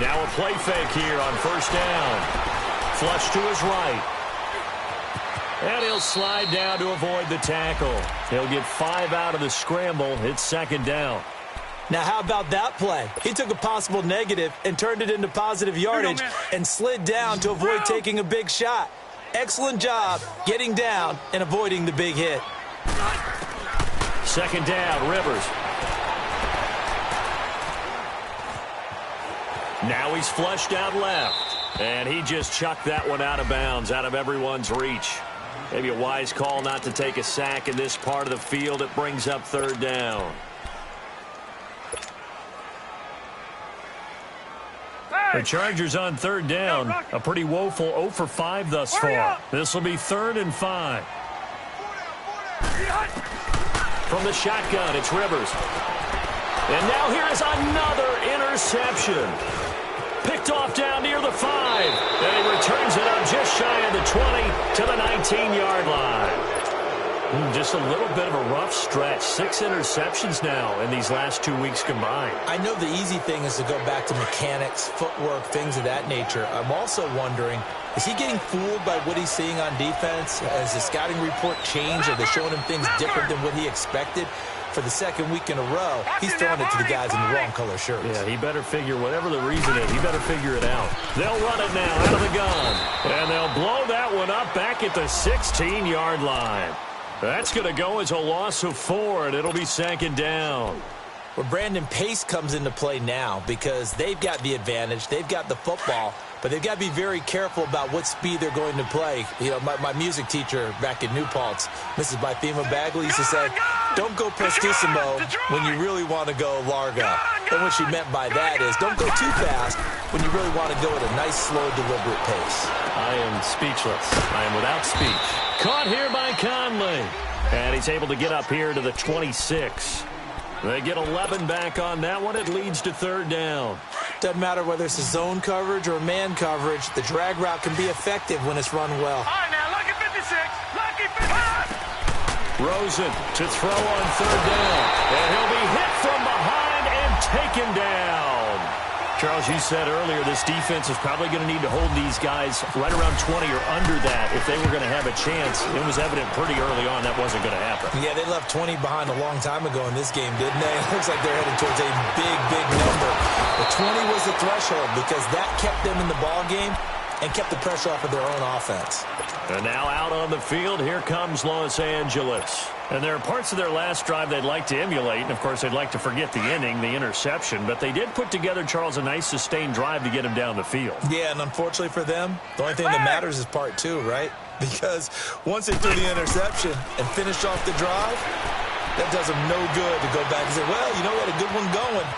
Now a play fake here on first down. Flush to his right. And he'll slide down to avoid the tackle. He'll get 5 out of the scramble. It's 2nd down. Now, how about that play? He took a possible negative and turned it into positive yardage and slid down to avoid taking a big shot. Excellent job getting down and avoiding the big hit. 2nd down, Rivers. Now he's flushed out left. And he just chucked that one out of bounds, out of everyone's reach. Maybe a wise call not to take a sack in this part of the field. It brings up 3rd down. The Chargers on 3rd down. A pretty woeful 0 for 5 thus far. This will be 3rd and 5. From the shotgun, it's Rivers. And now here is another interception. Picked off down near the 5. And he returns it up just shy of the 20 to the 19-yard line. Just a little bit of a rough stretch. 6 interceptions now in these last 2 weeks combined. I know the easy thing is to go back to mechanics, footwork, things of that nature. I'm also wondering, is he getting fooled by what he's seeing on defense? Has the scouting report changed? Are they showing him things different than what he expected? For the 2nd week in a row, he's throwing it to the guys in the wrong color shirts. Yeah, he better figure, whatever the reason is, he better figure it out. They'll run it now out of the gun. And they'll blow that one up back at the 16-yard line. That's going to go as a loss of 4, and it'll be 2nd down. Well, Brandon, pace comes into play now because they've got the advantage. They've got the football, but they've got to be very careful about what speed they're going to play. You know, my music teacher back in New Paltz, Mrs. Bythema Bagley, used to say, don't go prestissimo when you really want to go largo. And what she meant by that is don't go too fast when you really want to go at a nice, slow, deliberate pace. I am speechless. I am without speech. Caught here by Conley. And he's able to get up here to the 26. They get 11 back on that one. It leads to 3rd down. Doesn't matter whether it's a zone coverage or man coverage. The drag route can be effective when it's run well. All right, now, lucky 56. Lucky 55. Rosen to throw on 3rd down. And he'll be hit from behind and taken down. Charles, you said earlier this defense is probably going to need to hold these guys right around 20 or under that if they were going to have a chance. It was evident pretty early on that wasn't going to happen. Yeah, they left 20 behind a long time ago in this game, didn't they? It looks like they're headed towards a big, big number. But 20 was the threshold because that kept them in the ball game and kept the pressure off of their own offense. And now out on the field, here comes Los Angeles. And there are parts of their last drive they'd like to emulate. And, of course, they'd like to forget the inning, the interception. But they did put together, Charles, a nice sustained drive to get him down the field. Yeah, and unfortunately for them, the only thing that matters is part 2, right? Because once they threw the interception and finished off the drive, that does them no good to go back and say, well, you know, we had a good one going.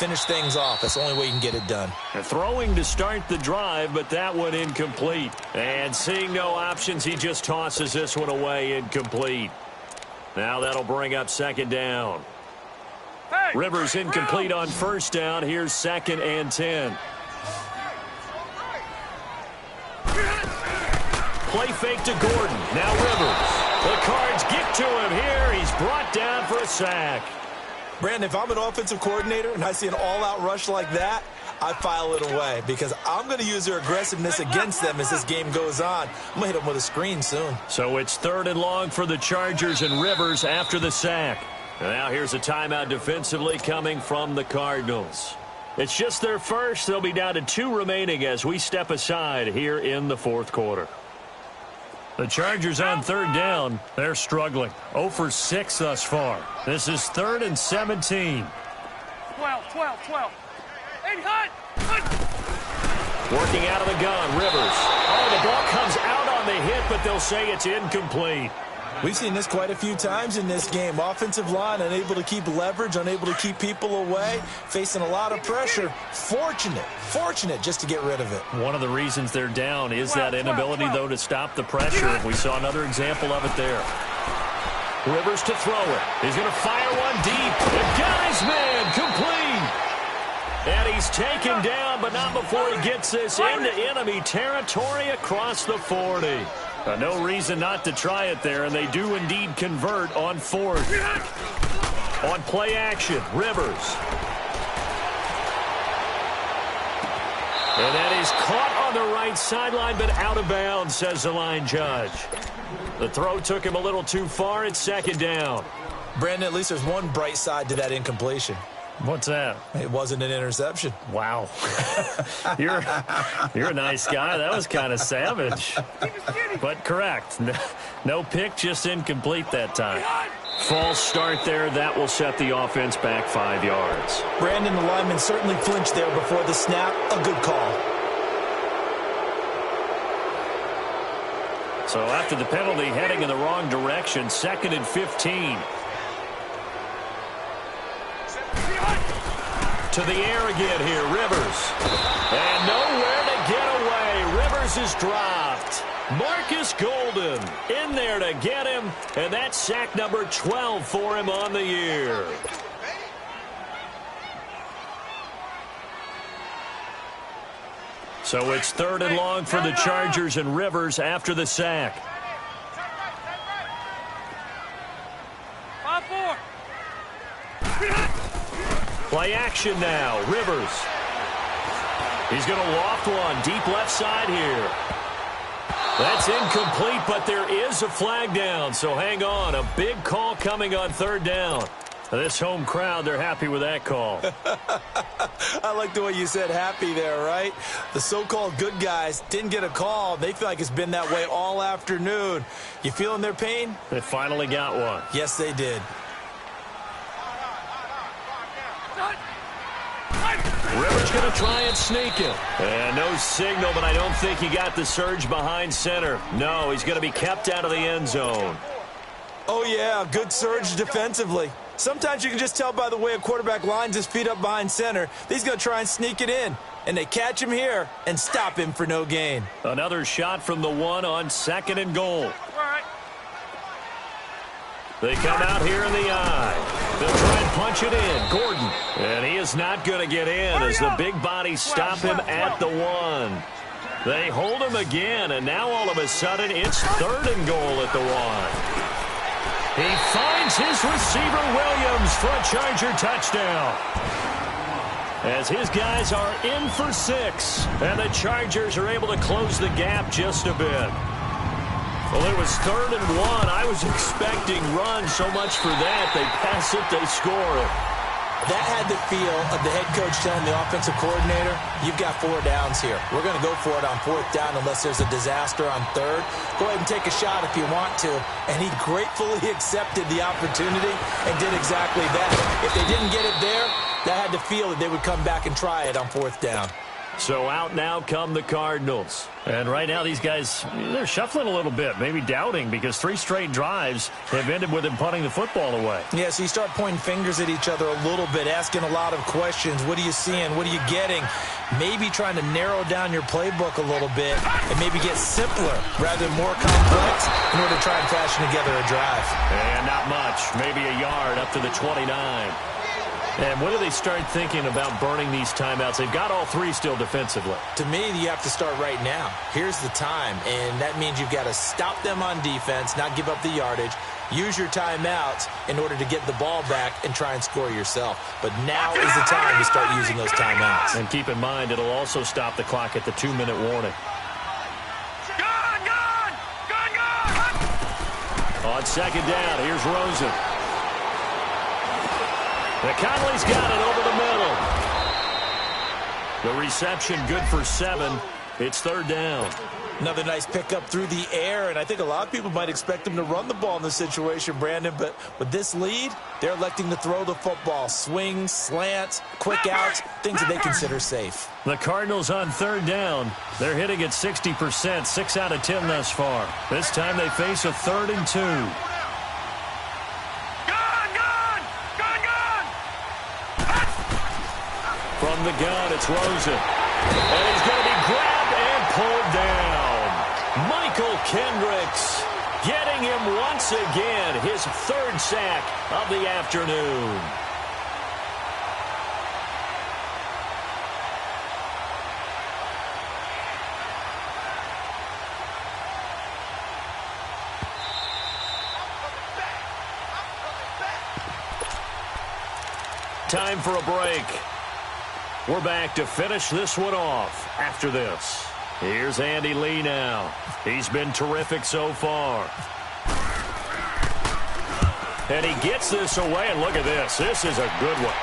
Finish things off. That's the only way you can get it done. Throwing to start the drive, but that one incomplete. And seeing no options, he just tosses this one away, incomplete. Now that'll bring up second down. Rivers incomplete on first down. Here's 2nd and 10. Play fake to Gordon. Now Rivers. The Cards get to him here. He's brought down for a sack. Brandon, if I'm an offensive coordinator and I see an all-out rush like that, I file it away because I'm going to use their aggressiveness against them as this game goes on. I'm going to hit them with a screen soon. So it's 3rd and long for the Chargers and Rivers after the sack. And now here's a timeout defensively coming from the Cardinals. It's just their first. They'll be down to 2 remaining as we step aside here in the 4th quarter. The Chargers on 3rd down. They're struggling. 0 for 6 thus far. This is 3rd and 17. 12. Working out of the gun, Rivers. Oh, the ball comes out on the hit, but they'll say it's incomplete. We've seen this quite a few times in this game. Offensive line unable to keep leverage, unable to keep people away, facing a lot of pressure. Fortunate just to get rid of it. One of the reasons they're down is that inability, though, to stop the pressure. We saw another example of it there. Rivers to throw it. He's going to fire one deep. The guy's man complete. And he's taken down, but not before he gets this into enemy territory across the 40. No reason not to try it there, and they do indeed convert on 4th. On play action, Rivers. And that is caught on the right sideline, but out of bounds, says the line judge. The throw took him a little too far. It's 2nd down. Brandon, at least there's one bright side to that incompletion. What's that? It wasn't an interception. Wow. You're a nice guy. That was kind of savage. But correct. No pick, just incomplete that time. False start there. That will set the offense back 5 yards. Brandon, the lineman certainly flinched there before the snap. A good call. So after the penalty, heading in the wrong direction, 2nd and 15. To the air again here, Rivers. And nowhere to get away. Rivers is dropped. Marcus Golden in there to get him, and that's sack number 12 for him on the year. So it's 3rd and long for the Chargers and Rivers after the sack. 5-4. Play action now. Rivers. He's going to loft one deep left side here. That's incomplete, but there is a flag down, so hang on. A big call coming on 3rd down. This home crowd, they're happy with that call. I like the way you said happy there, right? The so-called good guys didn't get a call. They feel like it's been that way all afternoon. You feeling their pain? They finally got one. Yes, they did. Rivers going to try and sneak it. And no signal, but I don't think he got the surge behind center. No, he's going to be kept out of the end zone. Oh, yeah, good surge defensively. Sometimes you can just tell by the way a quarterback lines his feet up behind center. He's going to try and sneak it in. And they catch him here and stop him for no gain. Another shot from the 1 on 2nd and goal. They come out here in the eye. They'll try and punch it in. Gordon. And he is not going to get in as the big bodies stop him at the 1. They hold him again, and now all of a sudden it's 3rd and goal at the 1. He finds his receiver, Williams, for a Charger touchdown. As his guys are in for 6, and the Chargers are able to close the gap just a bit. Well, it was 3rd and 1. I was expecting runs, so much for that. They pass it, they score it. That had the feel of the head coach telling the offensive coordinator, you've got 4 downs here. We're going to go for it on 4th down unless there's a disaster on 3rd. Go ahead and take a shot if you want to. And he gratefully accepted the opportunity and did exactly that. If they didn't get it there, that had the feel that they would come back and try it on 4th down. So out now come the Cardinals. And right now these guys, they're shuffling a little bit, maybe doubting, because 3 straight drives have ended with them punting the football away. Yeah, so you start pointing fingers at each other a little bit, asking a lot of questions. What are you seeing? What are you getting? Maybe trying to narrow down your playbook a little bit and maybe get simpler rather than more complex in order to try and fashion together a drive. And not much, maybe a yard up to the 29. And when do they start thinking about burning these timeouts? They've got all 3 still defensively. To me, you have to start right now. Here's the time, and that means you've got to stop them on defense, not give up the yardage, use your timeouts in order to get the ball back and try and score yourself. But now is the time to start using those timeouts. And keep in mind, it'll also stop the clock at the 2-minute warning. On second down, here's Rosen. McConley's got it over the middle. The reception good for 7. It's 3rd down. Another nice pickup through the air, and I think a lot of people might expect them to run the ball in this situation, Brandon, but with this lead, they're electing to throw the football. Swings, slants, quick outs, things that they consider safe. The Cardinals on 3rd down. They're hitting at 60%, 6 out of 10 thus far. This time they face a 3rd and 2. From the gun, it's Rosen. And he's going to be grabbed and pulled down. Michael Kendricks getting him once again, his 3rd sack of the afternoon. Time for a break. We're back to finish this one off after this. Here's Andy Lee now. He's been terrific so far. And he gets this away, and look at this. This is a good one.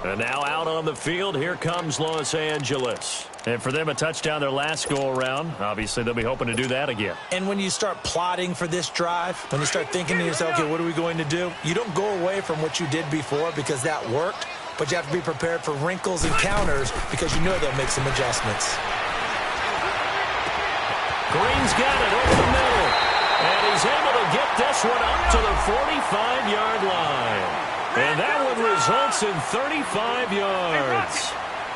And now out on the field, here comes Los Angeles. And for them, a touchdown their last go-around. Obviously, they'll be hoping to do that again. And when you start plotting for this drive, when you start thinking to yourself, okay, what are we going to do? You don't go away from what you did before because that worked, but you have to be prepared for wrinkles and counters because you know they'll make some adjustments. Green's got it over the middle. And he's able to get this one up to the 45-yard line. And that one results in 35 yards.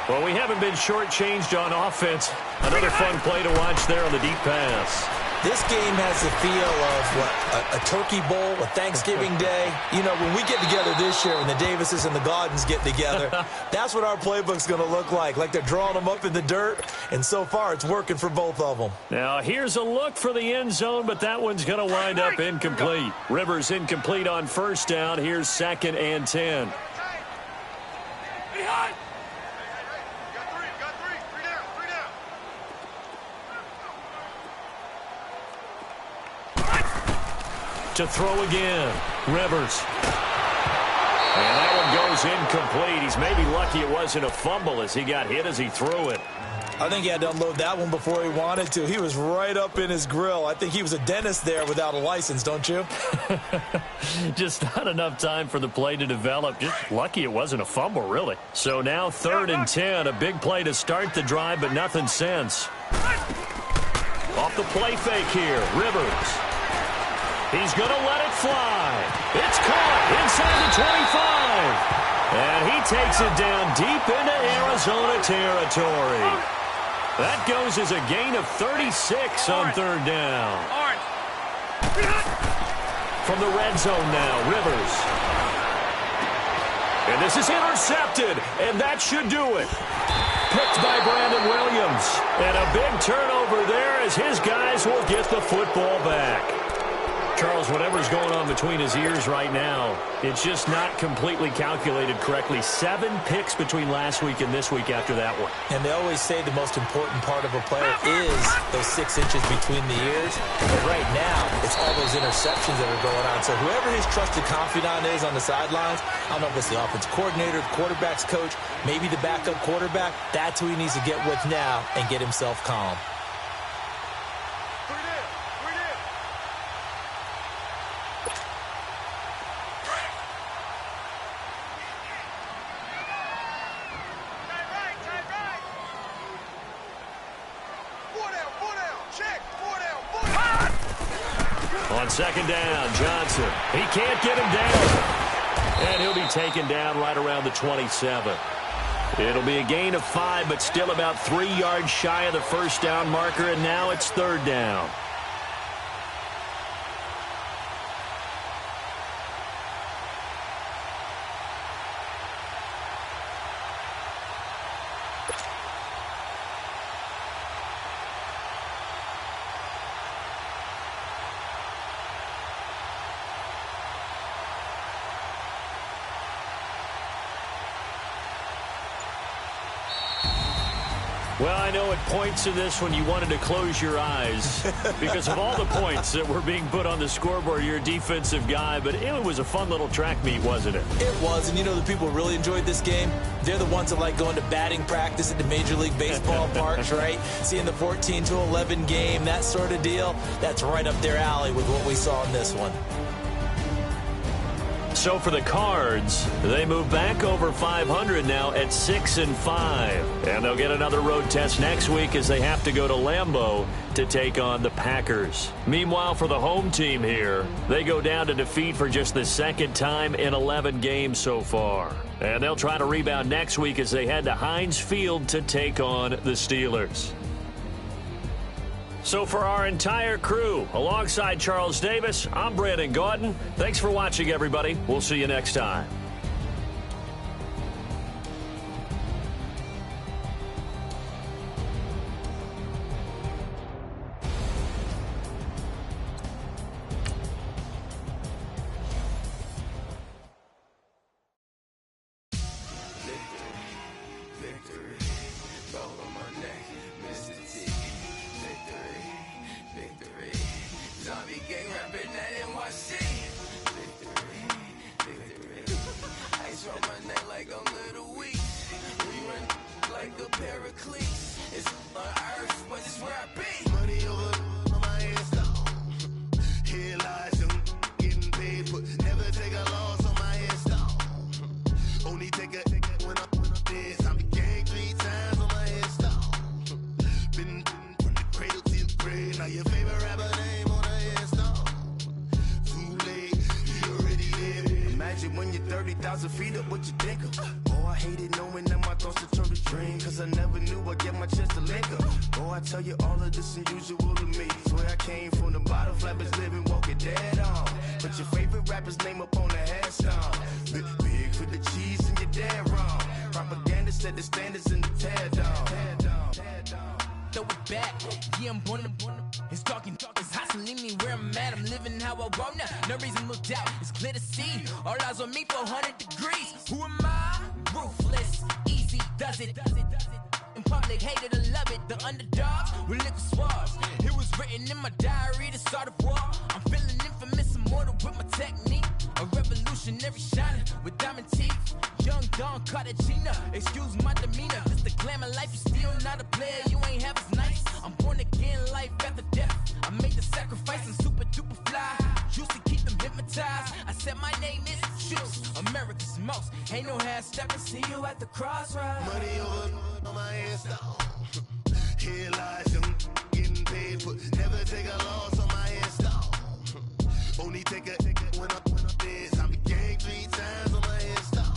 Well, we haven't been shortchanged on offense. Another fun play to watch there on the deep pass. This game has the feel of, a turkey bowl, a Thanksgiving day. You know, when we get together this year, when the Davises and the Gaudens get together, that's what our playbook's going to look like they're drawing them up in the dirt, and so far it's working for both of them. Now, here's a look for the end zone, but that one's going to wind up incomplete. Rivers incomplete on 1st down. Here's 2nd and 10. Behind! To throw again, Rivers. And that one goes incomplete. He's maybe lucky it wasn't a fumble as he got hit as he threw it. I think he had to unload that one before he wanted to. He was right up in his grill. I think he was a dentist there without a license, don't you? Just not enough time for the play to develop. Just lucky it wasn't a fumble, really. So now 3rd and 10, a big play to start the drive, but nothing since. Off the play fake here, Rivers. He's going to let it fly. It's caught inside the 25. And he takes it down deep into Arizona territory. That goes as a gain of 36 on 3rd down. From the red zone now, Rivers. And this is intercepted, and that should do it. Picked by Brandon Williams. And a big turnover there as his guys will get the football back. Charles, whatever's going on between his ears right now, it's just not completely calculated correctly. 7 picks between last week and this week after that one. And they always say the most important part of a player is those 6 inches between the ears. But right now, it's all those interceptions that are going on. So whoever his trusted confidant is on the sidelines, I don't know if it's the offense coordinator, the quarterback's coach, maybe the backup quarterback, that's who he needs to get with now and get himself calm. On second down, Johnson. He can't get him down. And he'll be taken down right around the 27. It'll be a gain of 5, but still about 3 yards shy of the first down marker, and now it's third down. Well, I know at points in this when you wanted to close your eyes because of all the points that were being put on the scoreboard. You're a defensive guy, but it was a fun little track meet, wasn't it? It was, and you know the people who really enjoyed this game? They're the ones that like going to batting practice at the Major League Baseball parks, right? Seeing the 14-11 game, that sort of deal. That's right up their alley with what we saw in this one. So for the Cards, they move back over 500 now at 6-5. And they'll get another road test next week as they have to go to Lambeau to take on the Packers. Meanwhile, for the home team here, they go down to defeat for just the second time in 11 games so far. And they'll try to rebound next week as they head to Heinz Field to take on the Steelers. So for our entire crew, alongside Charles Davis, I'm Brandon Gaudin. Thanks for watching, everybody. We'll see you next time. When you're 30,000 feet up, what you think of? Oh, I hated knowing that my thoughts would turn to dream, cause I never knew I'd get my chance to link up. Oh, I tell you all of this unusual to me. Swear I came from the bottom, flappers living, walking dead on. Put your favorite rapper's name up on the headstone. Big for the cheese and you're dead wrong. Propaganda set the standards in the tear down. Throw it back, yeah, I'm born to it's talking, it's hustling me where I'm at. I'm living how I want now. No reason to doubt, it's clear to see. All eyes on me for 100 degrees. Who am I? Ruthless, easy, does it. In public, hated or love it. The underdogs with liquor swabs. It was written in my diary to start a war. I'm feeling infamous, immortal with my technique. A revolutionary shining with diamond teeth. Young Don Cartagena, excuse my demeanor. Just the glamour life, you still not a player. You ain't half as nice. I'm born again, life after death. I made the sacrifice and super duper fly. Used to keep them hypnotized. I said my name is Juice, America's most. Ain't no half stepping. See you at the crossroads. Money over on my headstone. Here lies young, getting paid for. Never take a loss on my headstone. Only take a when I'm dead. I be gang 3 times on my headstone.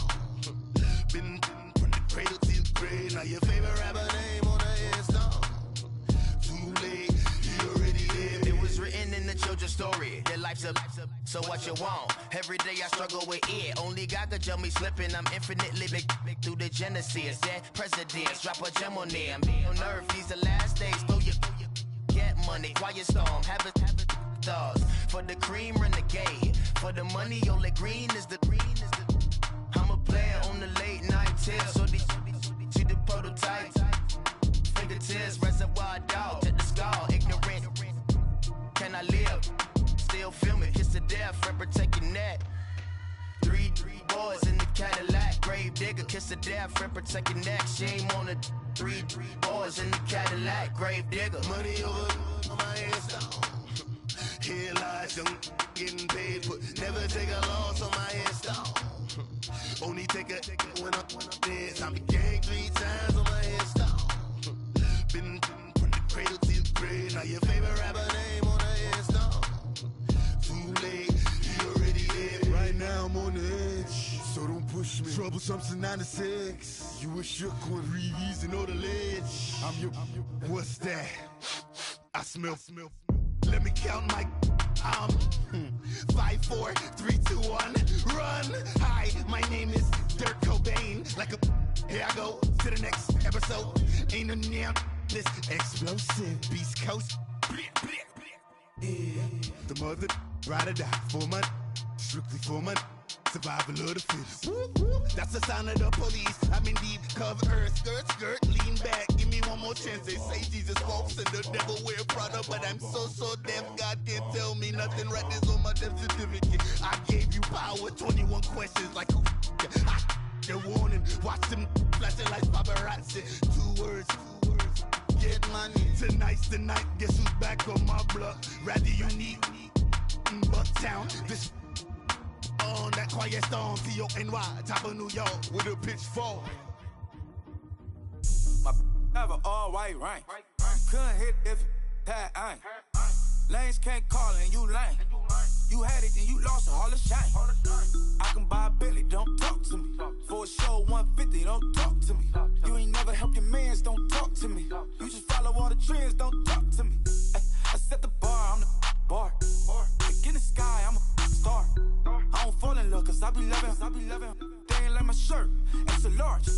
Been from the cradle to the grave. Now your favorite rapper name on the headstone. Too late, you already lived. It was written in the children's story. Their life's a so what you want? Every day I struggle with it. Only God could jump me slipping. I'm infinitely big through the genesis. That presidents drop a gem on them. On earth, these the last days. Throw your get money, quiet storm. Have it thoughts for the cream renegade. For the money, only green is the. I'm a player on the late night tip. So these see the prototype. Fingertips, reservoir dog to the skull. Ignorant. Can I live? Still film it. Kiss to death, friend, protect your neck. Three boys in the Cadillac. Grave digger, kiss to death, friend, protect your neck. Shame on the three boys in the Cadillac. Grave digger. Money over on my headstone. Here lies young, getting paid for. Never take a loss on my headstone. Only take a when I'm dead. I be gang 3 times on my headstone. Been from the cradle to the grave. Now your favorite rapper name on the headstone. punishment. Troublesome to 96. You a shook one. Breathe easy, know the ledge. I'm your. What's that? I smell. Let me count my. 5, 4, 3, 2, 1. Run. Hi, my name is Dirk Cobain. Like a. Here I go to the next episode. Ain't no damn this explosive Beast Coast. Yeah. The mother ride or die for my. Strictly for my. Survival of the fittest. That's the sign of the police. I'm in deep cover earth. Skirt, lean back. Give me one more chance. They say Jesus walks and the devil wear Prada, but I'm so deaf. God can't tell me nothing. Right this on my death certificate. I gave you power. 21 questions like who? The warning. Watch them flashing like paparazzi. 2 words. Get money. Tonight's the night. Guess who's back on my block? Rather unique. Bucktown. This. On that quiet storm, T-O-N-Y, top of New York, with a pitchfork. My have an all-white rank. Couldn't hit if it had ain't. Lanes can't call and you lame. You had it and you lost all the shine. I can buy a Billy, don't talk to me. For a show 150, don't talk to me. You ain't never helped your mans, don't talk to me. You just follow all the trends, don't talk to me. I set the bar, I'm the bar. Like in the sky, I'm a star. I don't fall in love cause I be loving. They ain't like my shirt, it's a large.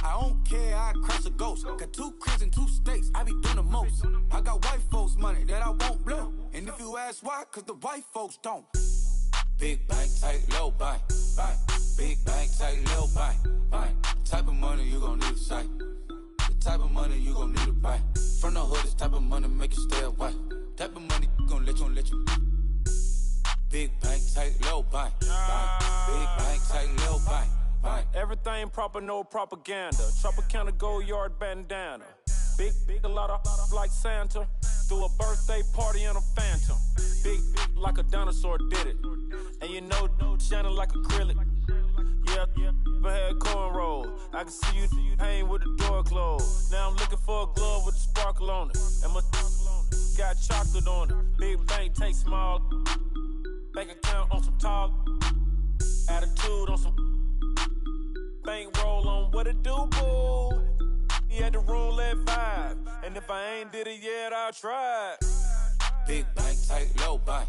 I don't care, I crash a ghost. Got 2 cribs in 2 states, I be doing the most. I got white folks money that I won't blow. And if you ask why, cause the white folks don't. Big bank, tight, low bank. Big bank, tight, low bank. Type of money you gon' need a sight. The type of money you gon' need to buy. From the hood, this type of money make you stay away. Type of money gon' let you. Big bank, tight, low bank. Big bank, tight, low bank. Everything proper, no propaganda. Tropicana gold yard bandana. Big, a lot of like Santa. Threw a birthday party in a phantom. Big like a dinosaur did it. And you know, shining like acrylic. Yeah, I had cornrows. I can see you hang with the door closed. Now I'm looking for a glove with a sparkle on it. And my got chocolate on it. Big bank, take small. Bank account on some tall. Attitude on some. Bank roll on what it do, boo. He had the roulette vibe. And if I ain't did it yet, I'll try. Big bank, tight, low bank.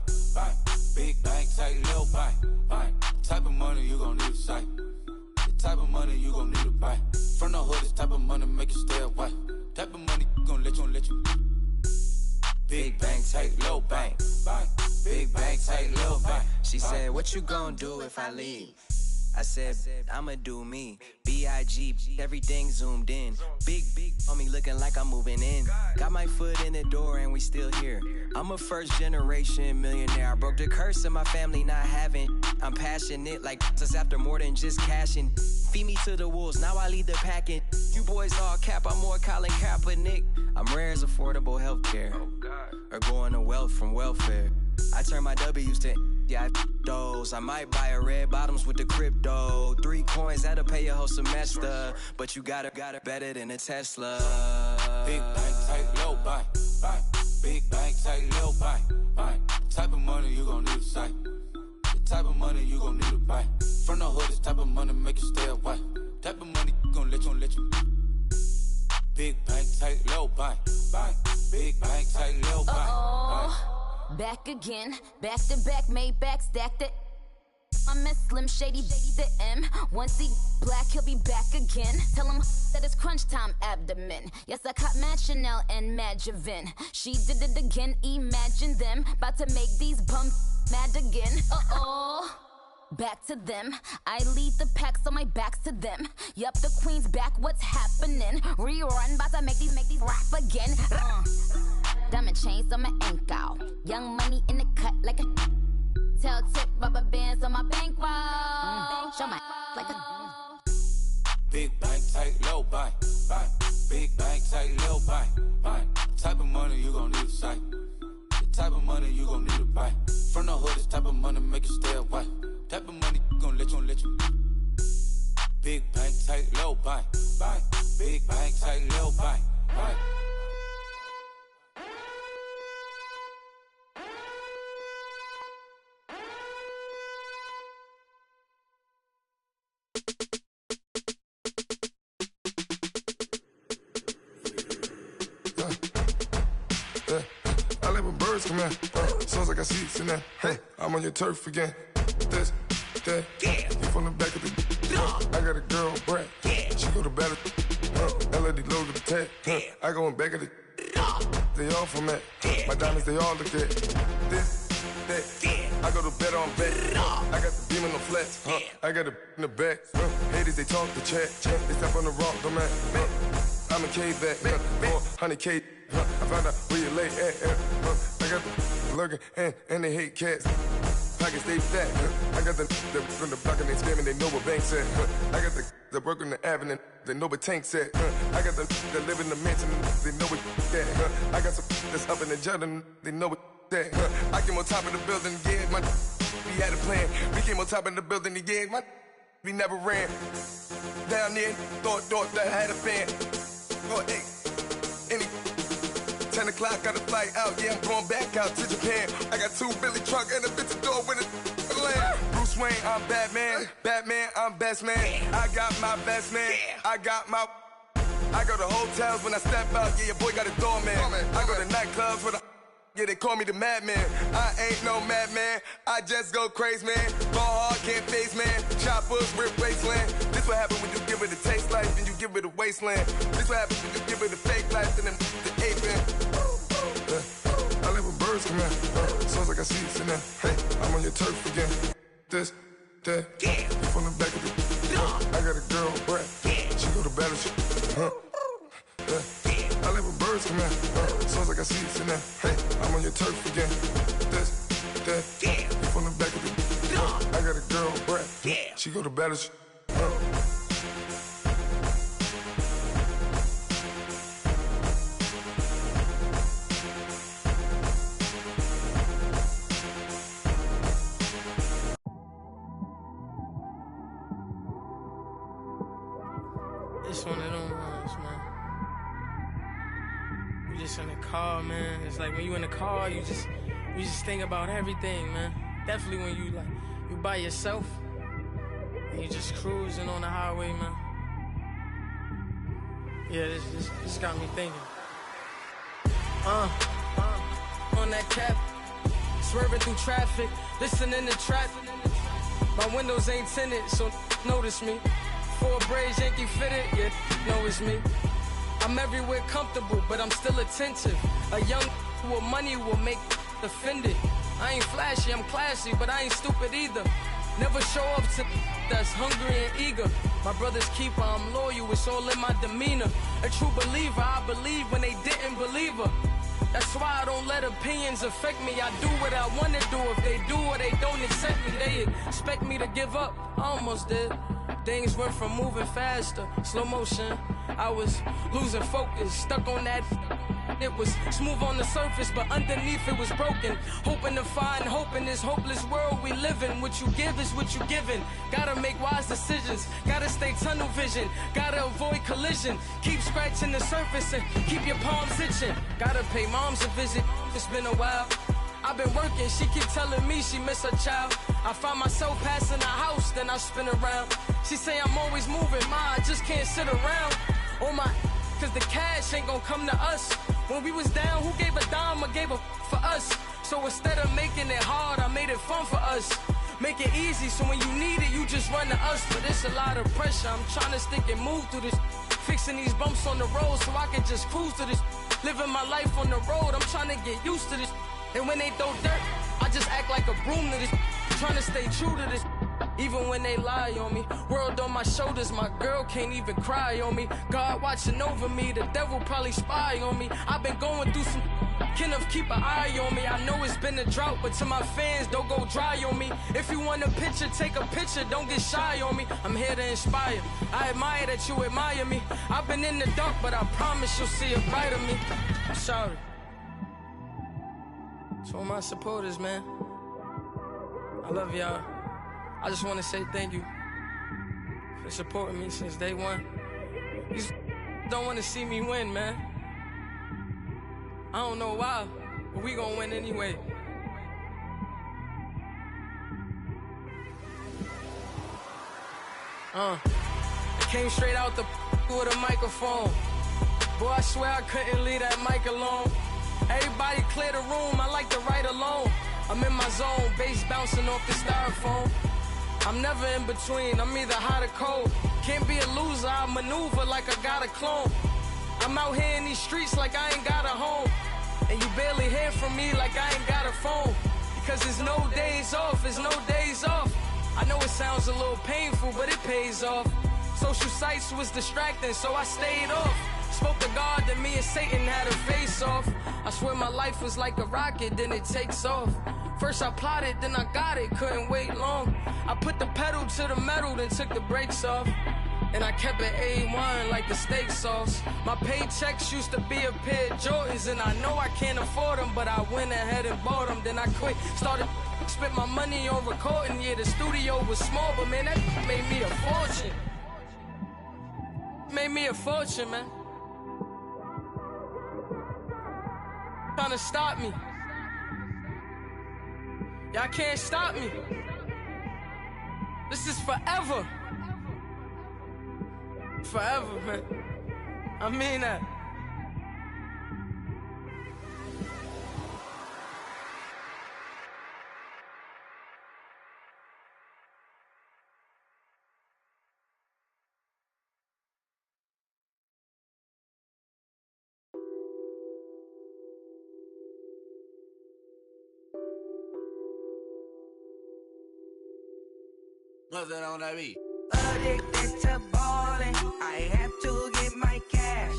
Big bank, tight, low bank. Type of money you gon' need a sight. The type of money you gon' need to buy. From the hood, this type of money make you stay away. Type of money gon' let you. Big bank, tight, low bank. Big bank, tight, low bank. She said, what you gon' do if I leave? I said, I'ma do me. B.I.G. Everything zoomed in. Big on me looking like I'm moving in. Got my foot in the door and we still here. I'm a first generation millionaire. I broke the curse of my family not having. I'm passionate like us after more than just cashing. Feed me to the wolves, now I lead the packing. You boys all cap, I'm more Colin Kaepernick. I'm rare as affordable healthcare. Or going to wealth from welfare. I turn my W's to those. I might buy a red bottoms with the crypto. 3 coins, that'll pay your whole semester. But you got it better than a Tesla. Big bank, tight, low bank. Big bank, tight, low bank. Type of money you gon' need a sight. The type of money you gon' need to buy. From the hood, this type of money make you stay away. Type of money gon' let you. Big bank, tight, low bank. Big bank, tight, low bank. Back again, back to back, made back, stacked it. I'm a Slim Shady, the M. Once he black, he'll be back again. Tell him that it's crunch time abdomen. Yes, I caught Mad Chanel and Mad Javin. She did it again, imagine them. About to make these bums mad again. Back to them. I lead the pack, so my back's to them. Yup, the queen's back, what's happening? Rerun, about to make these rap again. Diamond chains on my ankle. Young money in the cut like a. Tell tip rubber bands on my bankroll. Show my like a. Big bank, tight, low bank. Big bank, tight, low bank. Type of money you gon' need a sight. The type of money you gon' need to buy. From the hood, this type of money make you stay away. Type of money gon' let you. Big bank, tight, low bank. Big bank, tight, low bank. I let my birds come in. Sounds like I see seats in there. Hey, I'm on your turf again. This, that, you from the back of the. I got a girl, Brad. She go to battle. LED logo the tag. I go in back of the. They all from that. My diamonds, they all look at. This, that. I go to bed on bed. I got the beam in the flats. I got the in the back. Haters, they talk the chat. They step on the rock, the man. I'm a K-back. 400K. I found out where you lay at. I got the lurking and they hate cats. Pockets stay fat. I got the from the block and they scamming, they know what banks at. I got the work on the avenue, they know what tanks at. I got the that live in the mansion, they know what that. I got some that's up in the Jordan, they know what that. I came on top of the building, yeah, my we had a plan. We came on top of the building, yeah, my we never ran. Down there, thought that I had a fan. Oh, hey, any 10 o'clock, got a flight out, yeah, I'm going back out to Japan. I got 2 Billy truck and a bitch door with a land. Bruce Wayne, I'm Batman. Batman, I'm best man. I got my best man. I got my. I go to hotels when I step out, yeah, your boy got a doorman. I go to nightclubs with a. Yeah, they call me the madman. I ain't no madman. I just go crazy, man. Ball hard, can't face, man. Choppers, rip wasteland. This what happen when you give it a taste life and you give it a wasteland. This what happens when you give it a fake life and then the ape in. I let my birds come in. Sounds like I see seats in there. Hey, I'm on your turf again. This, that, you from the back of the. I got a girl, Brad. She go to battle. I let my birds come in. Sounds like I see seats in there. Hey, I'm on your turf again. This, that, you from the back of the. I got a girl, Brad. She go to battle. It's one of them ones, man. You just in the car, man. It's like when you in the car, you just think about everything, man. Definitely when you by yourself and you just cruising on the highway, man. Yeah, this got me thinking. On that cap, swerving through traffic, listening to traffic. My windows ain't tinted, so notice me. 4 braids, Yankee fitted, yeah, know it's me. I'm everywhere comfortable, but I'm still attentive. A young with money will make offended. I ain't flashy, I'm classy, but I ain't stupid either. Never show up to that's hungry and eager. My brother's keeper, I'm loyal, it's all in my demeanor. A true believer, I believe when they didn't believe her. That's why I don't let opinions affect me. I do what I want to do. If they do or they don't accept me, they expect me to give up. I almost did. Things went from moving faster, slow motion. I was losing focus, stuck on that. It was smooth on the surface, but underneath it was broken. Hoping to find hope in this hopeless world we live in. What you give is what you given. Gotta make wise decisions. Gotta stay tunnel vision. Gotta avoid collision. Keep scratching the surface and keep your palms itching. Gotta pay moms a visit. It's been a while. I've been working, she keep telling me she miss her child. I find myself passing the house, then I spin around. She say I'm always moving, ma, I just can't sit around. Oh my, cause the cash ain't gon' come to us. When we was down, who gave a dime or gave a for us? So instead of making it hard, I made it fun for us. Make it easy, so when you need it, you just run to us. But it's a lot of pressure, I'm trying to stick and move through this. Fixing these bumps on the road so I can just cruise to this. Living my life on the road, I'm trying to get used to this. And when they throw dirt, I just act like a broom to this. Trying to stay true to this. Even when they lie on me. World on my shoulders, my girl can't even cry on me. God watching over me, the devil probably spy on me. I've been going through some. Kenneth, keep an eye on me. I know it's been a drought, but to my fans, don't go dry on me. If you want a picture, take a picture, don't get shy on me. I'm here to inspire. I admire that you admire me. I've been in the dark, but I promise you'll see a bright of me. I'm sorry. To all my supporters, man. I love y'all. I just want to say thank you for supporting me since day one. You don't want to see me win, man. I don't know why, but we gonna win anyway. It came straight out the with a microphone. Boy, I swear I couldn't leave that mic alone. Everybody clear the room, I like to write alone. I'm in my zone, bass bouncing off the styrofoam. I'm never in between, I'm either hot or cold. Can't be a loser, I maneuver like I got a clone. I'm out here in these streets like I ain't got a home. And you barely hear from me like I ain't got a phone. Because there's no days off, there's no days off. I know it sounds a little painful, but it pays off. Social sites was distracting, so I stayed off. Spoke to God that me and Satan had a face off. I swear my life was like a rocket, then it takes off. First I plotted, then I got it, couldn't wait long. I put the pedal to the metal, then took the brakes off. And I kept it A1 like the steak sauce. My paychecks used to be a pair of Jordans, and I know I can't afford them, but I went ahead and bought them. Then I quit, started spent my money on recording. Yeah, the studio was small, but man, that made me a fortune. Made me a fortune, man. Trying to stop me. Y'all can't stop me. This is forever. Forever, man. I mean that. Nothing on that beat. Addicted to ballin', I have to get my cash.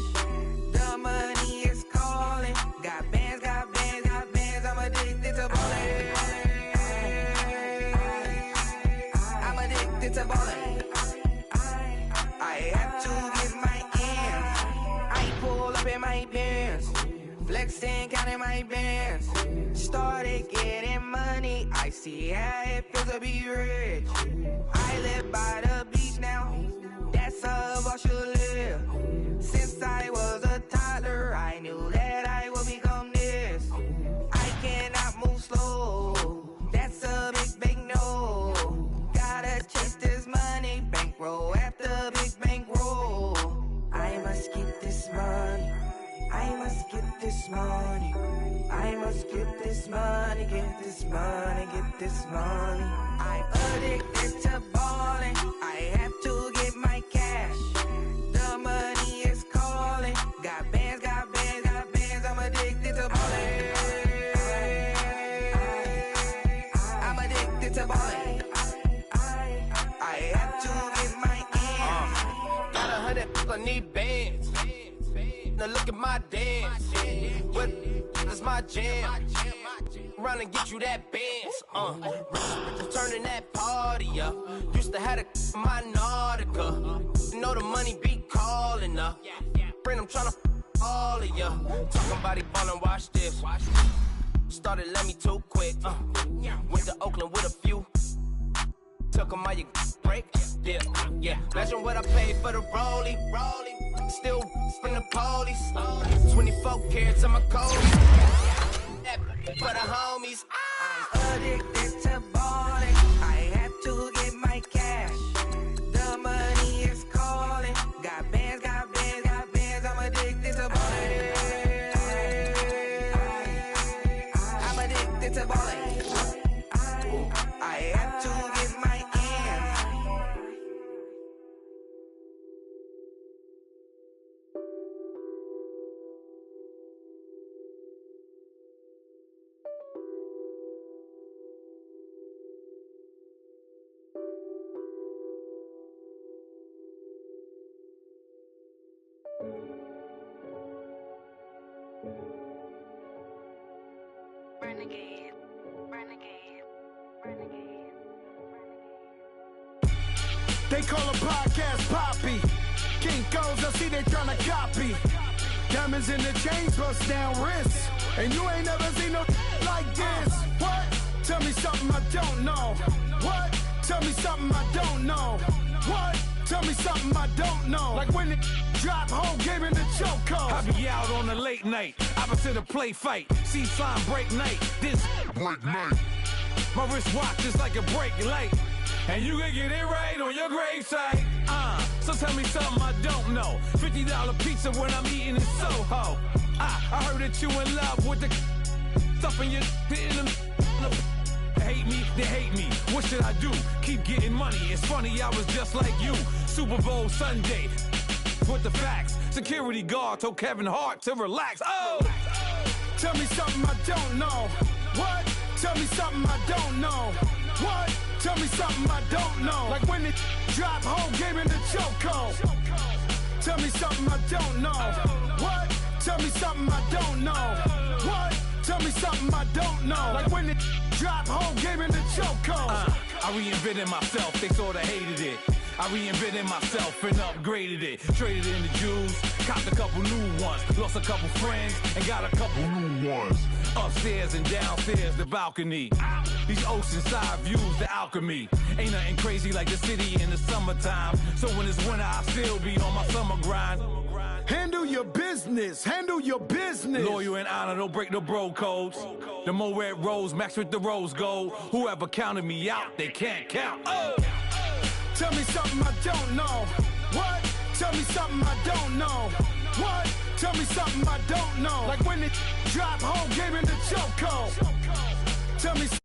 The money is calling. Got bands, got bands, got bands. I'm addicted to ballin'. I'm addicted to ballin'. I have to get my ends. I pull up in my pants, flexing, counting my bands. Started getting money. I see how it feels to be rich. I live by the beach now, that's how I should live. Since I was a toddler, I knew that I would become this. I cannot move slow, that's a big no. Gotta chase this money, bankroll after big bankroll. I must get this money, I must get this money. I must get this money, get this money, get this money. I'm addicted to ballin', I have to get my cash. The money is calling. Got bands, got bands, got bands. I'm addicted to ballin'. I'm addicted to ballin'. I have to get my ends. Got 100, I need bands. Now look at my dance. What is my jam? Run and get you that bands. Turning that party up. Used to have a my Nautica. Know the money be calling up. Friend, I'm tryna all of ya. Talking about he ballin', watch this. Started let me too quick. Went to Oakland with a few. Took 'em all you break. Yeah. Imagine what I paid for the rollie. Still from the police. 24 carats on my coat. For the homies. I'm addicted to ballin'. I have to get my cash. The money is calling. Got bands, got bands, got bands. I'm addicted to ballin'. I'm addicted to ballin'. I have to get my ends. Renegade, renegade, renegade. They call a podcast Poppy. Kinkos, I see they tryna copy. Diamonds in the chains, bust down wrists. And you ain't never seen no like this. What? Tell me something I don't know. What? Tell me something I don't know. What? Tell me something I don't know. Like when it drop, whole game in the chokehold. I be out on a late night, opposite a play fight. See slime break night, this break night. My wrist watch is like a break light. and you can get it right on your gravesite. So tell me something I don't know. $50 pizza when I'm eating in Soho. I heard that you in love with the stuff in your hate me, they hate me. What should I do? Keep getting money. It's funny, I was just like you. Super Bowl Sunday. With the facts. Security guard told Kevin Hart to relax. Oh! Tell me something I don't know. What? Tell me something I don't know. What? Tell me something I don't know. Like when it drop whole game in the chokehold. Tell me something I don't know. What? Tell me something I don't know. What? Tell me something I don't know. Like when it drop whole game in the chokehold. I reinvented myself, they sorta hated it. I reinvented myself and upgraded it. Traded in the Jews, copped a couple new ones. Lost a couple friends and got a couple new ones. Upstairs and downstairs, the balcony. These oceanside views, the alchemy. Ain't nothing crazy like the city in the summertime. So when it's winter, I still be on my summer grind. Handle your business, handle your business. Loyal and honor, don't break the bro codes. The more red rose, max with the rose gold. Whoever counted me out, they can't count. Oh! Tell me something I don't know. What? Tell me something I don't know. What? Tell me something I don't know. Like when it drop whole game in the chokehold. Tell me